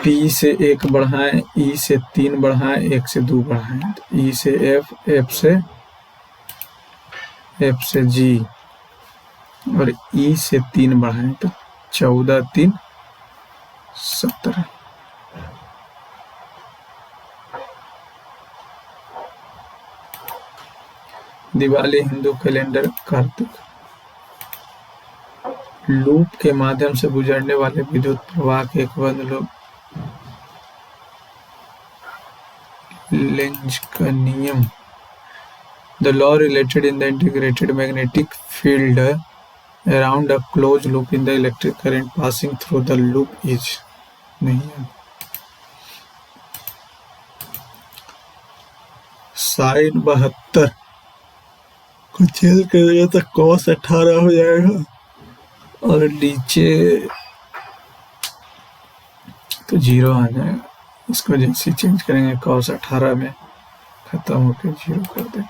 पी से 1 बढ़ाएं, ई से 3 बढ़ाएं, 1 से 2 बढ़ाएं, तो ई से एफ, एफ से जी, और ई से 3 बढ़ाएं तो 14 3 17। दिवाली हिंदू कैलेंडर कार्तिक। लूप के माध्यम से गुजरने वाले विद्युत प्रवाह के एक बंद लूप लेंज का नियम। The law related in the integrated magnetic field around a closed loop in the electric current passing through the loop is नहीं है। साइन 72 को चेंज करेगा तो cos 18 हो जाएगा, और नीचे तो 0 आ जाएगा। इसको जैसे चेंज करेंगे cos 18 में खत्म होकर 0 कर देंगे।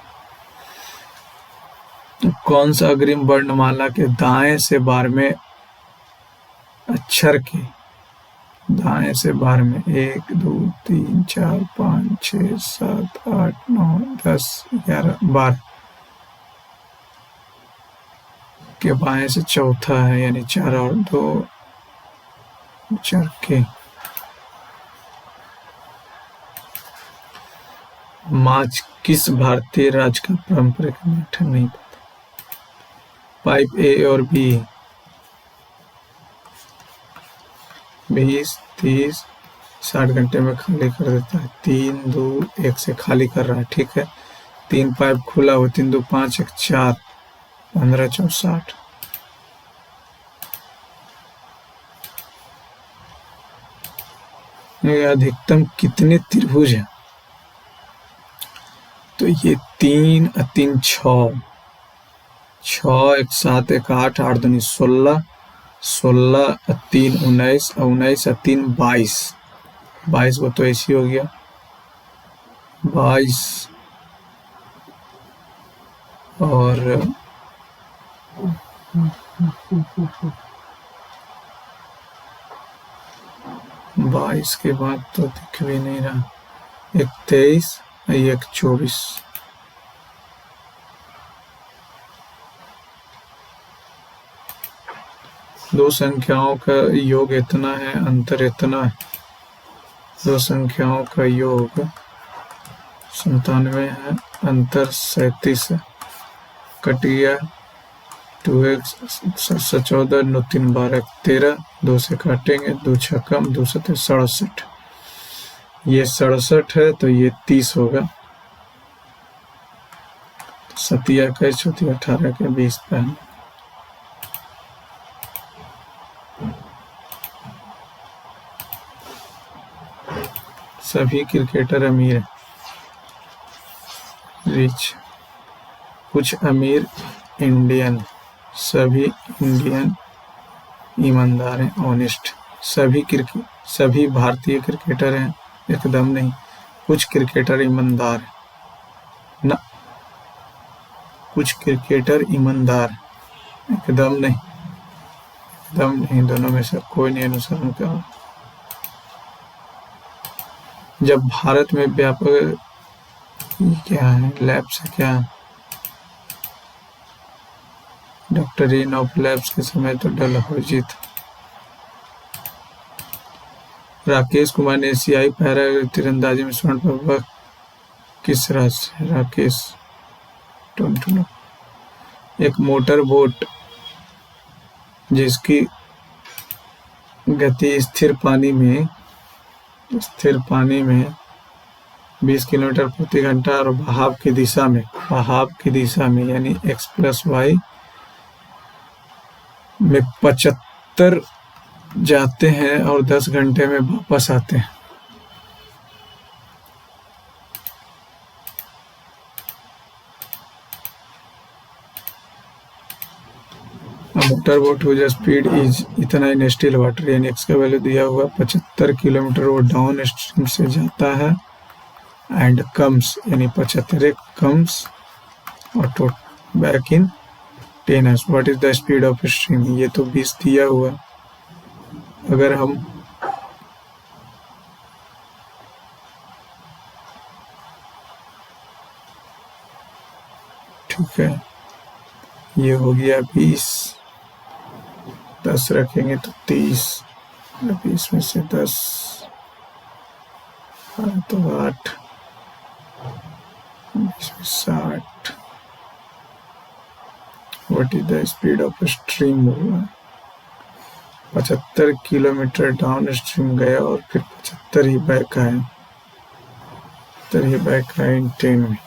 तो कौन सा अग्रिम वर्णमाला के दाएं से 12वें अक्षर के दाएं से 12वें 1 2 3 4 5 6 7 8 9 10 11 12 के बाएं से चौथा है, यानी 4 और 2 4 के। मार्च किस भारतीय राज्य का पारंपरिक मीठा नहीं पता। पाइप ए और बी 20 30 60 घंटे में खाली कर देता है। 3 2 1 से खाली कर रहा है, ठीक है। 3 पाइप खुला हो, 3 2 5 1 4 15 4 60। अधिकतम कितने त्रिभुज हैं? तो ये 3 3 6 6 1 7 1 8 8 2 16 16 3 19 19 3 22 22 वो तो ऐसी हो गया 22 और 22 के बाद तो दिख भी नहीं रहा। 1 23 1 24। दो संख्याओं का योग इतना है, अंतर इतना है। दो संख्याओं का योग 97 है, अंतर 37 है। कट गया 2x 14 9 3 12 13 2 से काटेंगे 2 6 कम 2 7 67। ये 67 है तो ये 30 होगा। सतिया का 18 के 20 पे। सभी क्रिकेटर अमीर हैं। रिच। कुछ अमीर इंडियन। सभी इंडियन ईमानदार हैं, ऑनेस्ट। सभी भारतीय क्रिकेटर हैं, एकदम नहीं। कुछ क्रिकेटर ईमानदार हैं ना, कुछ क्रिकेटर ईमानदार, एकदम नहीं, एकदम नहीं। दोनों में से कोई नहीं अनुसरण कर। जब भारत में व्यापक क्या है लैब से क्या डॉक्टरीन ऑफ लैब्स के समय तो डलहौजी था। राकेश कुमार ने एशियाई पैरा तीरंदाजी में स्वर्ण पदक किस राज्य से? राकेश टोंटुनो। एक मोटर बोट जिसकी गति स्थिर पानी में 20 किलोमीटर प्रति घंटा और बहाव की दिशा में यानी x+y में 75 जाते हैं और 10 घंटे में वापस आते हैं। मोटर बोट हुई स्पीड इज इतना इन स्टिल वाटर, यानी x का वैल्यू दिया हुआ 75 किलोमीटर वो डाउन स्ट्रीम से जाता है एंड कम्स यानी 75 कम्स और back in 10 hours. What is the speed of stream? ये तो 20 दिया हुआ। अगर हम ठीक है, ये हो गया 20, 10 रखेंगे तो 30, 20 में से 10 तो 8, 20 में 60। What is the speed of stream? होगा 75 किलोमीटर डाउन स्ट्रीम गया और फिर 75 ही बैक आया, 75 ही बैक आया इन 10 में।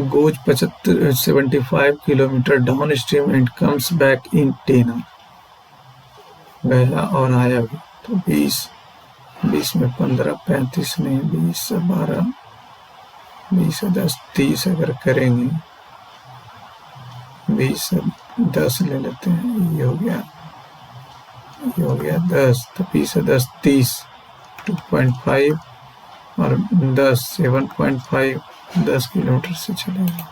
Goes 75 kilometre down stream and comes back in 10 गया और आया भी। तो 20 में 15, 35 नहीं, 20 से 12, 20 से 10, 30 अगर करेंगे, 20 से 10 ले लेते हैं, ये हो गया ये हो गया 10, तो 20 से 10 30, 2.5 और 10 7.5, 10 किलोमीटर से चलेगा।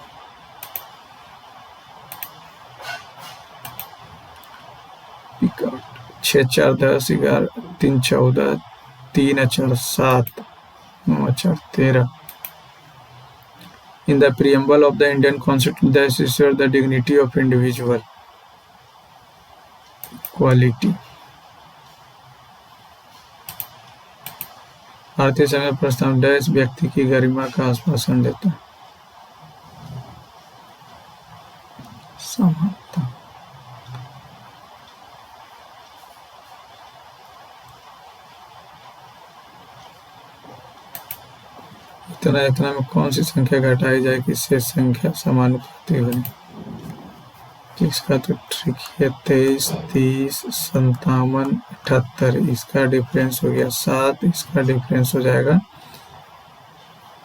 पिकआउट 6 4 10 11 3 14 3 4 7 9 4 13। In the preamble of the Indian Constitution, that asserts the dignity of individual equality. भारतीय संविधान प्रस्ताव डैश व्यक्ति की गरिमा का आश्वासन देता है। समानता। इतना में कौन सी संख्या घटाई जाए कि शेष संख्या समानुपाती बने? तो इसका तो ट्रिक है 23 30 57 78। इसका डिफरेंस हो गया 7, इसका डिफरेंस हो जाएगा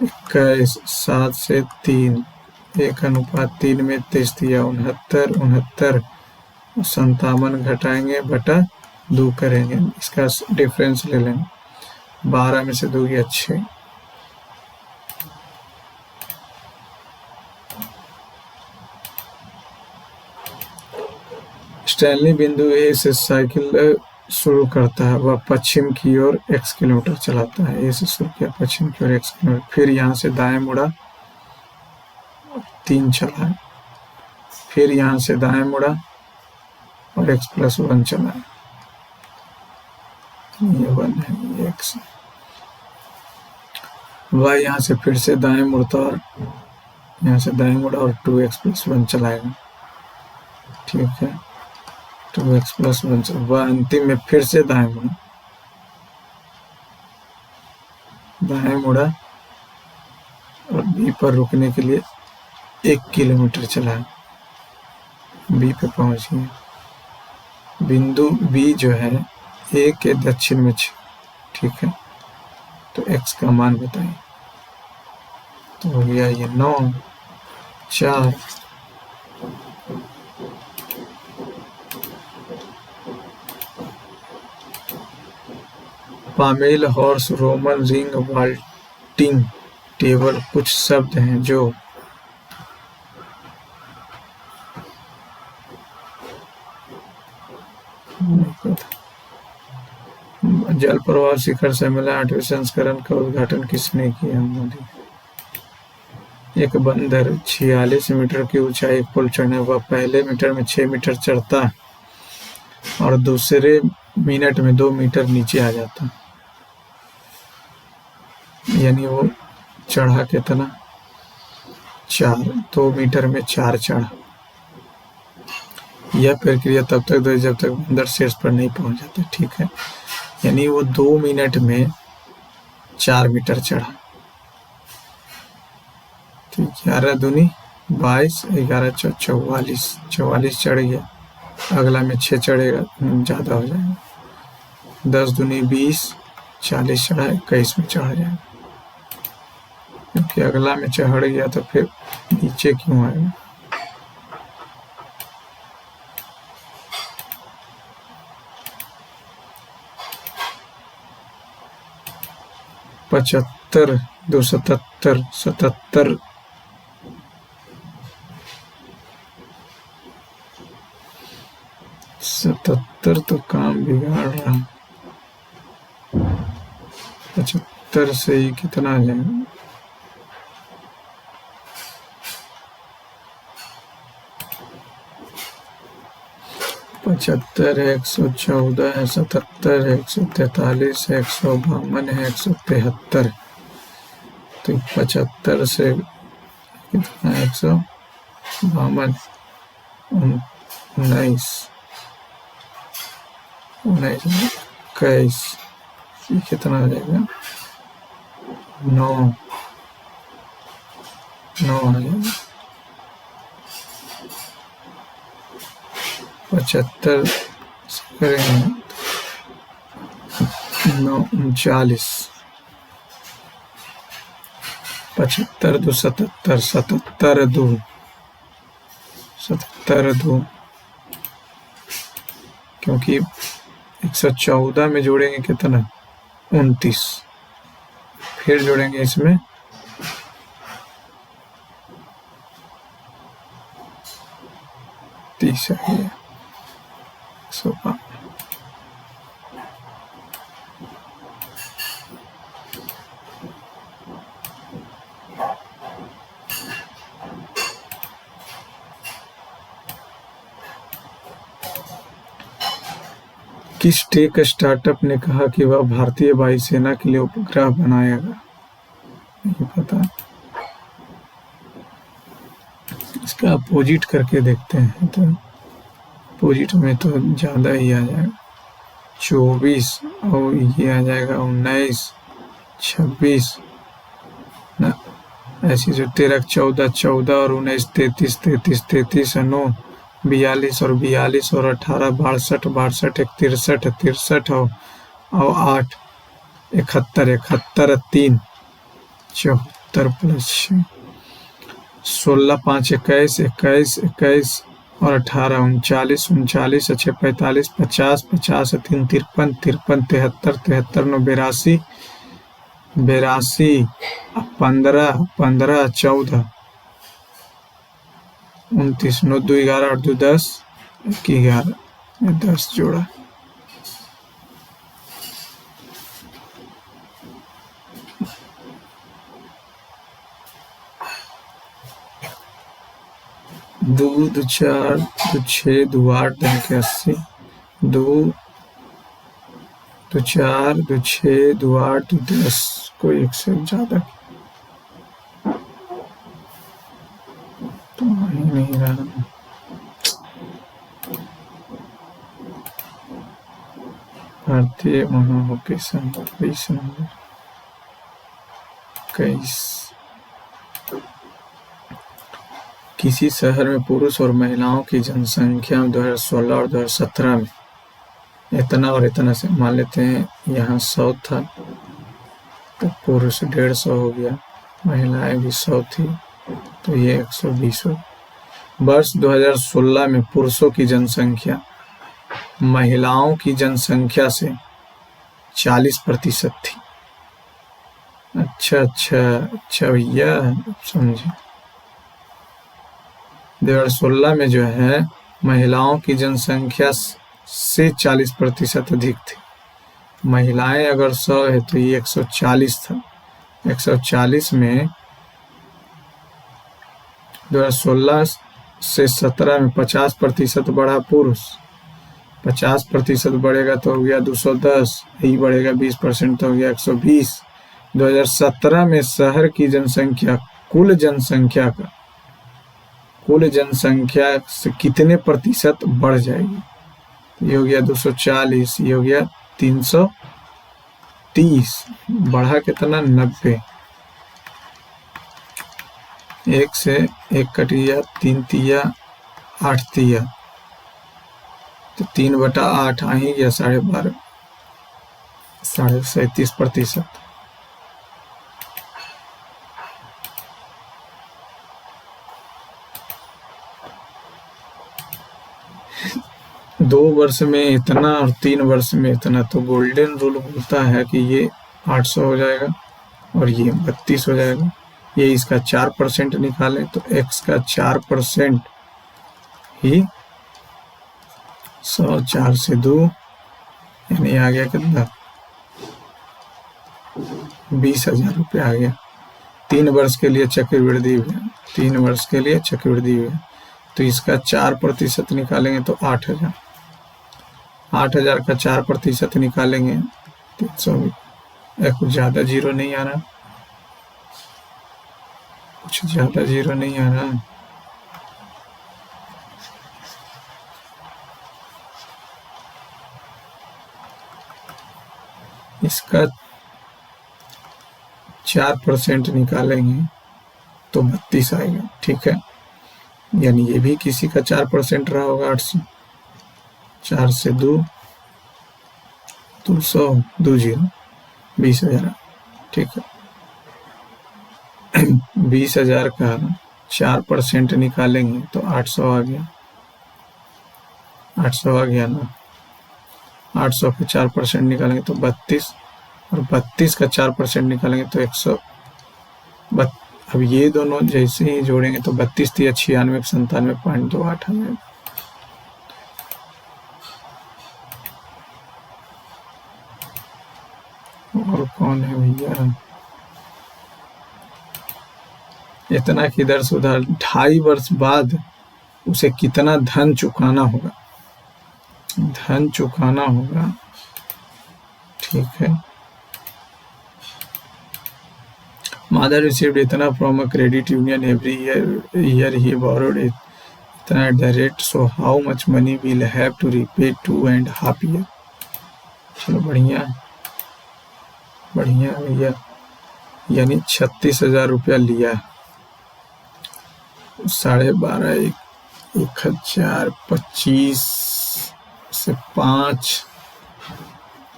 21। 7 से 3 1:3 में 23 दिया 69 69 57 घटाएंगे बटा 2 करेंगे, इसका डिफरेंस ले लेंगे। 12 में से 2 गया 6। स्टैनली बिंदु ए से साइकिल शुरू करता है, वह पश्चिम की ओर x किलोमीटर चलाता है। ए से शुरू किया पश्चिम की ओर x किलोमीटर, फिर यहाँ से दाएं मुड़ा 3 चला है, फिर यहाँ से दाएं मुड़ा और x+1 चला है। ये 1 है, ये x। वह यहाँ से फिर से दाएं मुड़ता और यहाँ से दाएं मुड़ा और 2x+1 चलाएगा। ठीक है, 2x+1 वह अंतिम में फिर से दाएं मुड़ा और बी पर रुकने के लिए 1 किलोमीटर चला, बी पे पहुंच गया। बिंदु बी जो है ए के दक्षिण में। ठीक है, तो x का मान बताएं। तो हो गया ये 9 4 pommel horse roman ring vaulting table कुछ शब्द हैं जो जल प्रवाह शिखर सम्मेलन 8वें संस्करण का उद्घाटन किसने किया? मोदी। एक बंदर 46 मीटर की ऊंचाई पुल चढ़ने, वह पहले मीटर में 6 मीटर चढ़ता और दूसरे मिनट में 2 मीटर नीचे आ जाता, यानी वो चढ़ा कितना 4, 2 मीटर में 4 चढ़ा। यह प्रक्रिया तब तक रही जब तक बंदर शीर्ष पर नहीं पहुंच जाता। ठीक है, यानी वो 2 मिनट में 4 मीटर चढ़ा। तो 11 दूनी 22, 11 44, 44 चढ़ गया। अगला में 6 चढ़ेगा, ज़्यादा हो जाएगा। 10 दूनी 20, 40 चढ़ा, 21 में चढ़ जाएगा। क्योंकि अगला में चढ़ गया तो फिर नीचे क्यों आएगा? पचहत्तर 277 77 77 तो काम बिगाड़ रहा। 75 से ही कितना आ जाएगा? 75 है, 114 है, 77 है, 143 है, 152 है, 173। तो 75 से कितना? 152 19 21, ये कितना आ जाएगा? 9 आ जाएगा। 75 से करेंगे 9 39, 75 2 77, 77 2, क्योंकि 114 में जोड़ेंगे कितना, 29, फिर जोड़ेंगे इसमें 30 है 105। किस टेक स्टार्टअप ने कहा कि वह भारतीय वायुसेना के लिए उपग्रह बनाएगा? नहीं पता, इसका अपोजिट करके देखते हैं, तो अपोजिट में तो ज़्यादा ही आ जाएगा, 24 और ये आ जाएगा 19, 26 ना, ऐसी जो 13, 14, 14 और 19, 33, 33, 33 और 9, 42 और 42 और 18, 62, 62, 63, 63 और 8, 71, 71, 3, 74 प्लस 6, 16, 5, 21, 21, 21 और 18, 39, 39, 6, 45, 50, 50, 3, 53, 53, 73, 73, 9, 82, 82, 15, 15, 14, 29, 9, 2, 11, 8, 2, 10, 11, 10 जोड़ा। दो 4 2 6 2 8 2 80, 2 4 2 6 2 8 2 10, कोई एक से ज्यादा तो ही नहीं रहा। भारतीय महाहॉकी संघ 20 नंबर 21। किसी शहर में पुरुष और महिलाओं की जनसंख्या 2016 और 2017 में इतना और इतना से, मान लेते हैं यहाँ 100 था तो पुरुष 150 हो गया, महिलाएं भी 100 थी तो ये 120 हो। वर्ष 2016 में पुरुषों की जनसंख्या महिलाओं की जनसंख्या से 40% थी। अच्छा भैया समझे, 2016 में जो है महिलाओं की जनसंख्या से 40% अधिक थी। महिलाएं अगर 100 है तो ये 140 था। 140 में 2016 से 17 में 50% बढ़ा पुरुष, 50% बढ़ेगा तो हो गया 210, ही बढ़ेगा 20% तो हो गया 120। 2017 में शहर की जनसंख्या कुल जनसंख्या से कितने प्रतिशत बढ़ जाएगी? ये हो गया 240, ये हो गया 330, बढ़ा कितना 90, 1 से 1 कट गया, 3 तिया 8 तिया तो 3/8 आ ही गया 12.5, 37%। दो वर्ष में इतना और 3 वर्ष में इतना, तो गोल्डन रूल बोलता है कि ये 800 हो जाएगा और ये 32 हो जाएगा। ये इसका 4% निकालें तो x का 4% ही 100, 4 से 2 यानी आ गया कितना 20,000 रुपये आ गया। 3 वर्ष के लिए चक्रवृद्धि हुआ, 3 वर्ष के लिए चक्रवृद्धि हुआ तो इसका 4% निकालेंगे तो 8,000, 8,000 का 4% निकालेंगे 300। कुछ ज़्यादा जीरो नहीं आ रहा, कुछ ज़्यादा जीरो नहीं आ रहा। इसका 4% निकालेंगे तो 32 आएगा, ठीक है। यानी ये भी किसी का 4% रहा होगा 800, 4 से 2 200 2 0 20,000, ठीक है। 20,000 का 4% निकालेंगे तो 800 आ गया, 800 आ गया ना। 800 का 4% निकालेंगे तो 32, और 32 का 4% निकालेंगे तो 100। अब ये दोनों जैसे ही जोड़ेंगे तो 32 या 96 97.28 आ जाएगा। और कौन है भैया, इतना किधर से उधार, 2.5 वर्ष बाद उसे कितना धन चुकाना होगा, धन चुकाना होगा, ठीक है। Mother received इतना from a credit union every year he borrowed इतना at the rate, so how much money will have to repay 2.5 year। चलो बढ़िया बढ़िया भैया, यानी 36,000 रुपया लिया, 12.5 1,025 से 5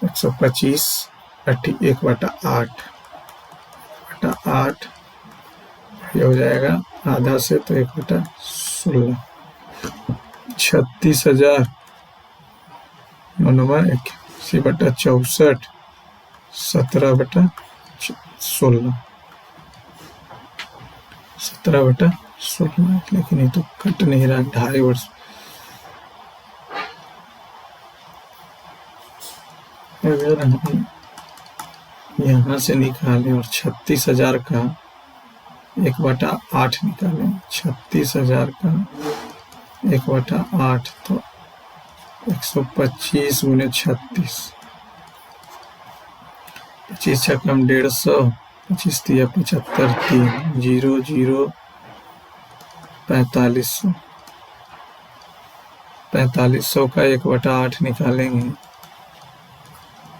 125 1/8 ये हो जाएगा आधा से तो 1/16, 36,000 9 80/64 17/16 17/16, लेकिन ये तो कट नहीं रहा, 2.5 वर्ष। अगर हम यहाँ से निकालें और 36,000 का 1/8 निकालें, 36,000 का 1/8 तो 125 गुने 36, 25 छक्का 150, 25 तिया 75, 3 0 0 4500, 4500 का 1/8 निकालेंगे,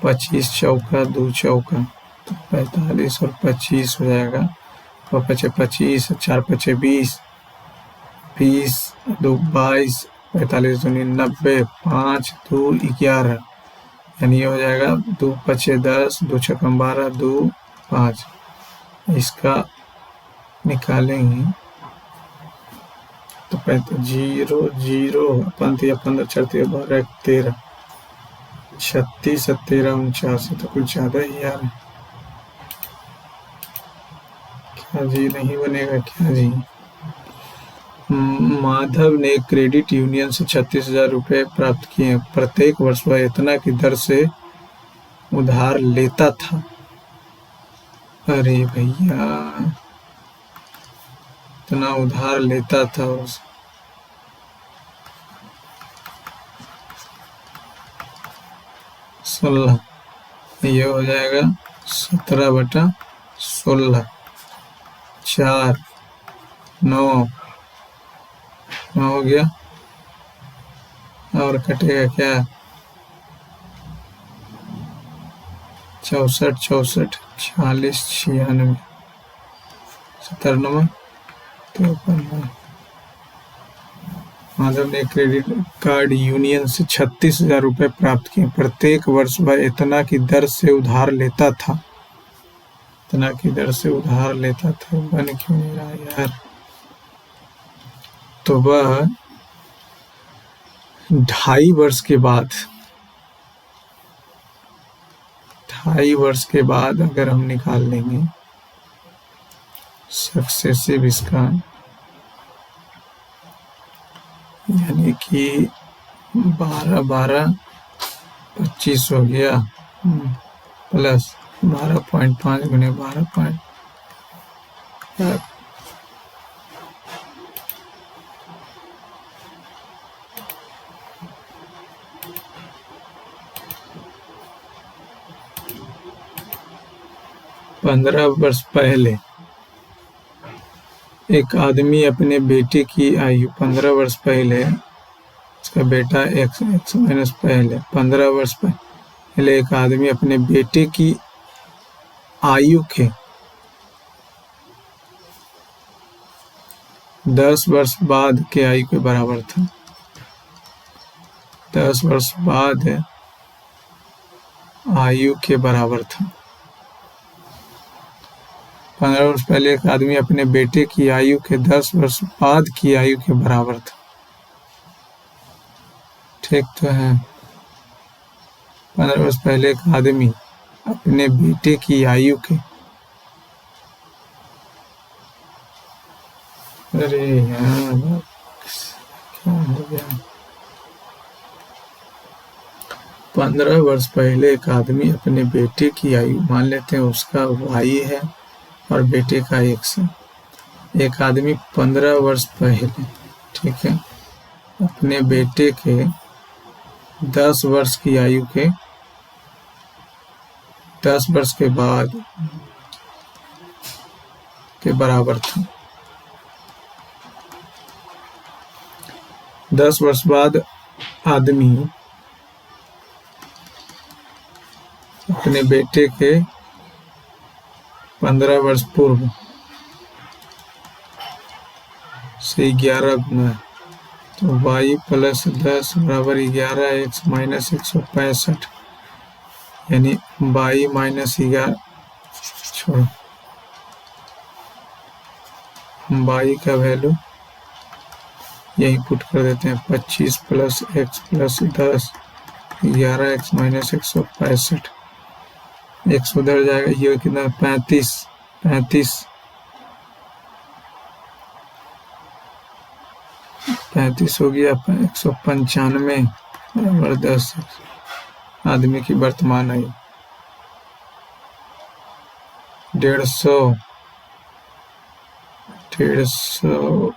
25 चौका 2 चौका तो 45 और 25 हो जाएगा, 5 25 4 5 20 20 2 22 45 दूनी 90 5 2 11, यानी ये हो जाएगा 2 5 10 2 छक्का 12 2 5। इसका निकालेंगे तो 0 0 15 15 12 13 36 13 49, तो कुछ ज़्यादा ही यार, क्या जी नहीं बनेगा क्या जी। माधव ने क्रेडिट यूनियन से 36,000 रुपये प्राप्त किए, प्रत्येक वर्ष वह इतना की दर से उधार लेता था। अरे भैया, इतना उधार लेता था उस 16, ये हो जाएगा 17/16, 4 9 हो गया, और कटेगा क्या 64 64 40 96 97 53। माधव ने क्रेडिट कार्ड यूनियन से 36,000 रुपये प्राप्त किए, प्रत्येक वर्ष वह इतना की दर से उधार लेता था, इतना की दर से उधार लेता था, बन क्यों नहीं रहा यार। तो वह 2.5 वर्ष के बाद, 2.5 वर्ष के बाद अगर हम निकाल लेंगे सक्सेसिव इसका, यानी कि 12 12 25 हो गया, प्लस 12.5 गुने 12.5, 15 वर्ष पहले एक आदमी अपने बेटे की आयु, 15 वर्ष पहले उसका बेटा x माइनस पहले, 15 वर्ष पहले एक आदमी अपने बेटे की आयु के 10 वर्ष बाद के आयु के बराबर था। 10 वर्ष बाद आयु के बराबर था। 15 वर्ष पहले एक आदमी अपने बेटे की आयु के 10 वर्ष बाद की आयु के बराबर था। ठीक तो है। 15 वर्ष पहले एक आदमी अपने बेटे की आयु के अरे यार क्या हो गया 15 वर्ष पहले एक आदमी अपने बेटे की आयु, मान लेते हैं उसका भाई है और बेटे का 1 साल। एक आदमी 15 वर्ष पहले, ठीक है, अपने बेटे के 10 वर्ष की आयु के 10 वर्ष के बाद के बराबर था। 10 वर्ष बाद आदमी अपने बेटे के 15 वर्ष पूर्व से 11 गुना है, तो y प्लस 10 बराबर 11x माइनस 165, यानी y माइनस 11 छोड़ो y का वैल्यू यही पुट कर देते हैं 25 plus x plus 10 11x minus 165, x उधर जाएगा, ये कितना 35 हो गया 195 बराबर 10 आदमी की वर्तमान आयु 150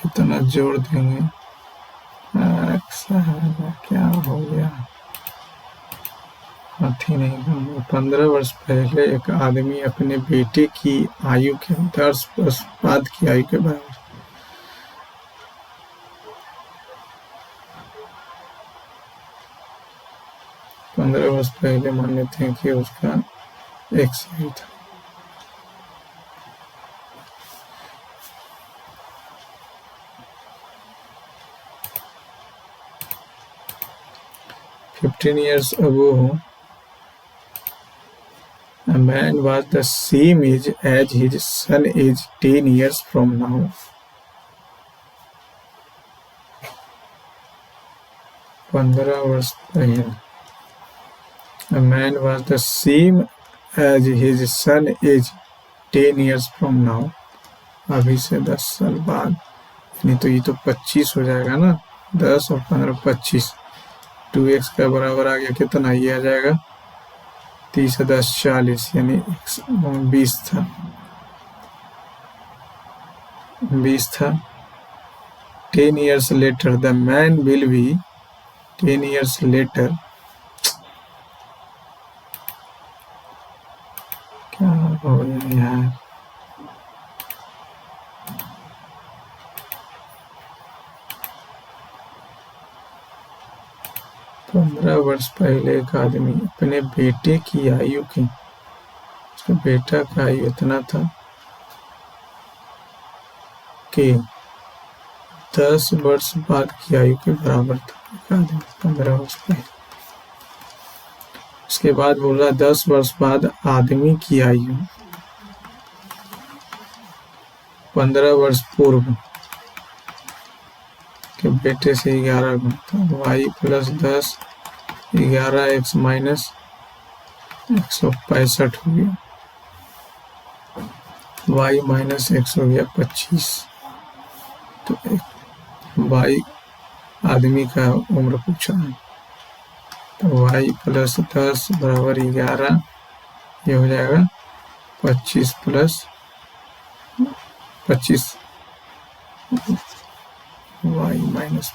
इतना जोड़ देंगे। क्या हो गया, हाथी नहीं। 15 वर्ष पहले एक आदमी अपने बेटे की आयु के 10 वर्ष बाद की आयु के बराबर 15 वर्ष पहले मान लेते हैं कि उसका 1 साल था। "15 years ago, a man was the same age as his son is 10 years from now." "15 वर्ष पहले a man was the same as his son is 10 years from now." अभी से 10 साल बाद, यानी तो ये तो 25 हो जाएगा ना, 10 और 15 25, 2x का बराबर आ गया कितना, ये आ जाएगा 30 10 40, यानी 20 था 10 years later the man will be 10 years later, क्या हो गया यार, पंद्रह वर्ष पहले एक आदमी अपने बेटे की आयु की, उसका बेटा का आयु इतना था कि 10 वर्ष बाद की आयु के बराबर था। एक आदमी 15 वर्ष पहले, उसके बाद बोला 10 वर्ष बाद आदमी की आयु 15 वर्ष पूर्व के बेटे से 11 गुना था। y प्लस 10 11x माइनस 165 हो गया, y माइनस x हो गया 25। तो y आदमी का उम्र पूछा है, तो y प्लस 10 बराबर 11, ये हो जाएगा 25 plus 25 y minus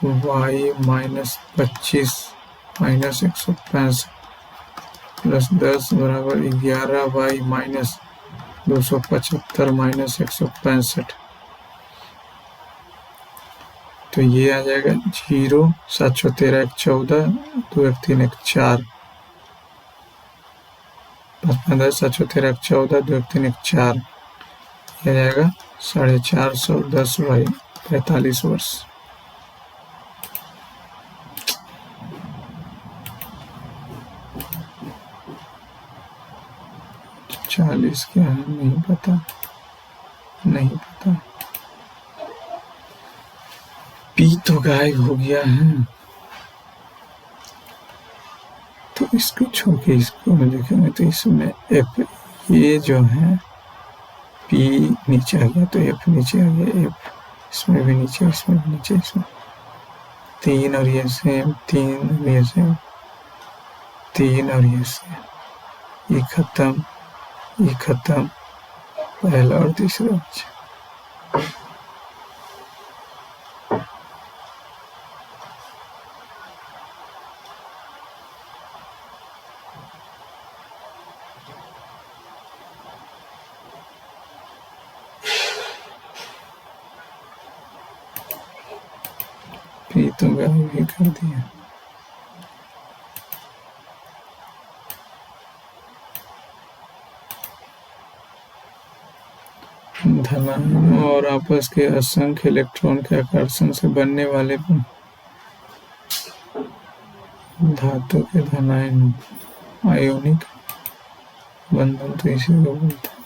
25 minus 165 plus 10 बराबर 11y माइनस 275 माइनस 165, तो ये आ जाएगा 0 7 13 1 14 2 1 3 1 4 15 7 13 1 14 2 1 3 1 4, यह जाएगा 450 बाई 45 वर्ष। चालीस क्या है नहीं पता। पी तो गायब हो गया है। तो इसको छोड़ के इसको में देखेंगे तो इसमें एफ, ये जो है पी नीचे आ गया तो एफ नीचे आ गया, एफ इसमें भी नीचे, इसमें भी नीचे, इसमें 3 और ये सेम, 3 और ये सेम, 3 और ये सेम, ये खत्म, ये खत्म, पहला और तीसरा बचा। फिर तो गायब ही कर दिया। धनायनों और आपस के असंख्य इलेक्ट्रॉन के आकर्षण से बनने वाले धातु के धनायनों, आयोनिक बंधन तो इसी को बोलते हैं।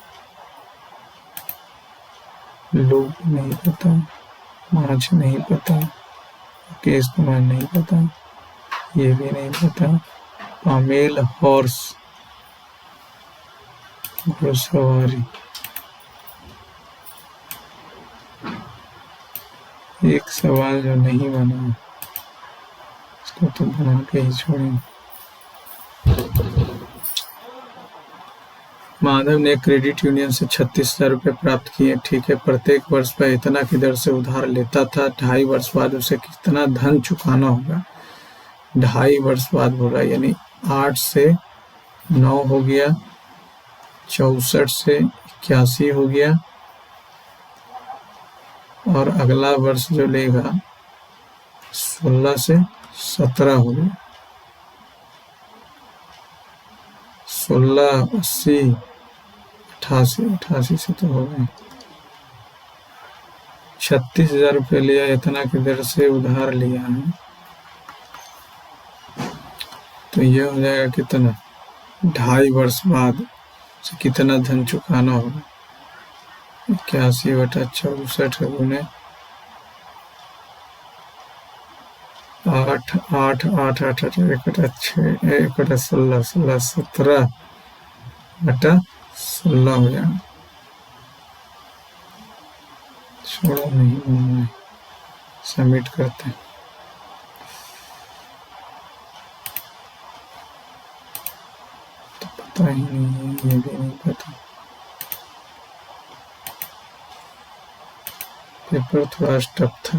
लूप नहीं पता, मार्च नहीं पता, केस कुमार नहीं पता, ये भी नहीं पता। पामेल हॉर्स, घुड़सवारी। एक सवाल जो नहीं बना इसको तो बना के ही छोड़ेंगे। माधव ने क्रेडिट यूनियन से 36,000 रुपये प्राप्त किए। ठीक है, प्रत्येक वर्ष पर इतना की दर से उधार लेता था। 2.5 वर्ष बाद उसे कितना धन चुकाना होगा? 2.5 वर्ष बाद बोला, यानी 8 से 9 हो गया, 64 से 81 हो गया, और अगला वर्ष जो लेगा 16 से 17 हो गया। 16, 80, 88 से तो हो गए। 36,000 रुपये लिया, इतना की दर से उधार लिया है, तो ये हो जाएगा कितना? 2.5 वर्ष बाद से कितना धन चुकाना होगा? 81/64 गुने 8, 8, 8, 8, 8, 1, 16, 16, 17/16 हो जाएगा। छोड़ो, नहीं सबमिट करते हैं। तो पता ही नहीं है, ये भी नहीं पता। पेपर थोड़ा टफ था।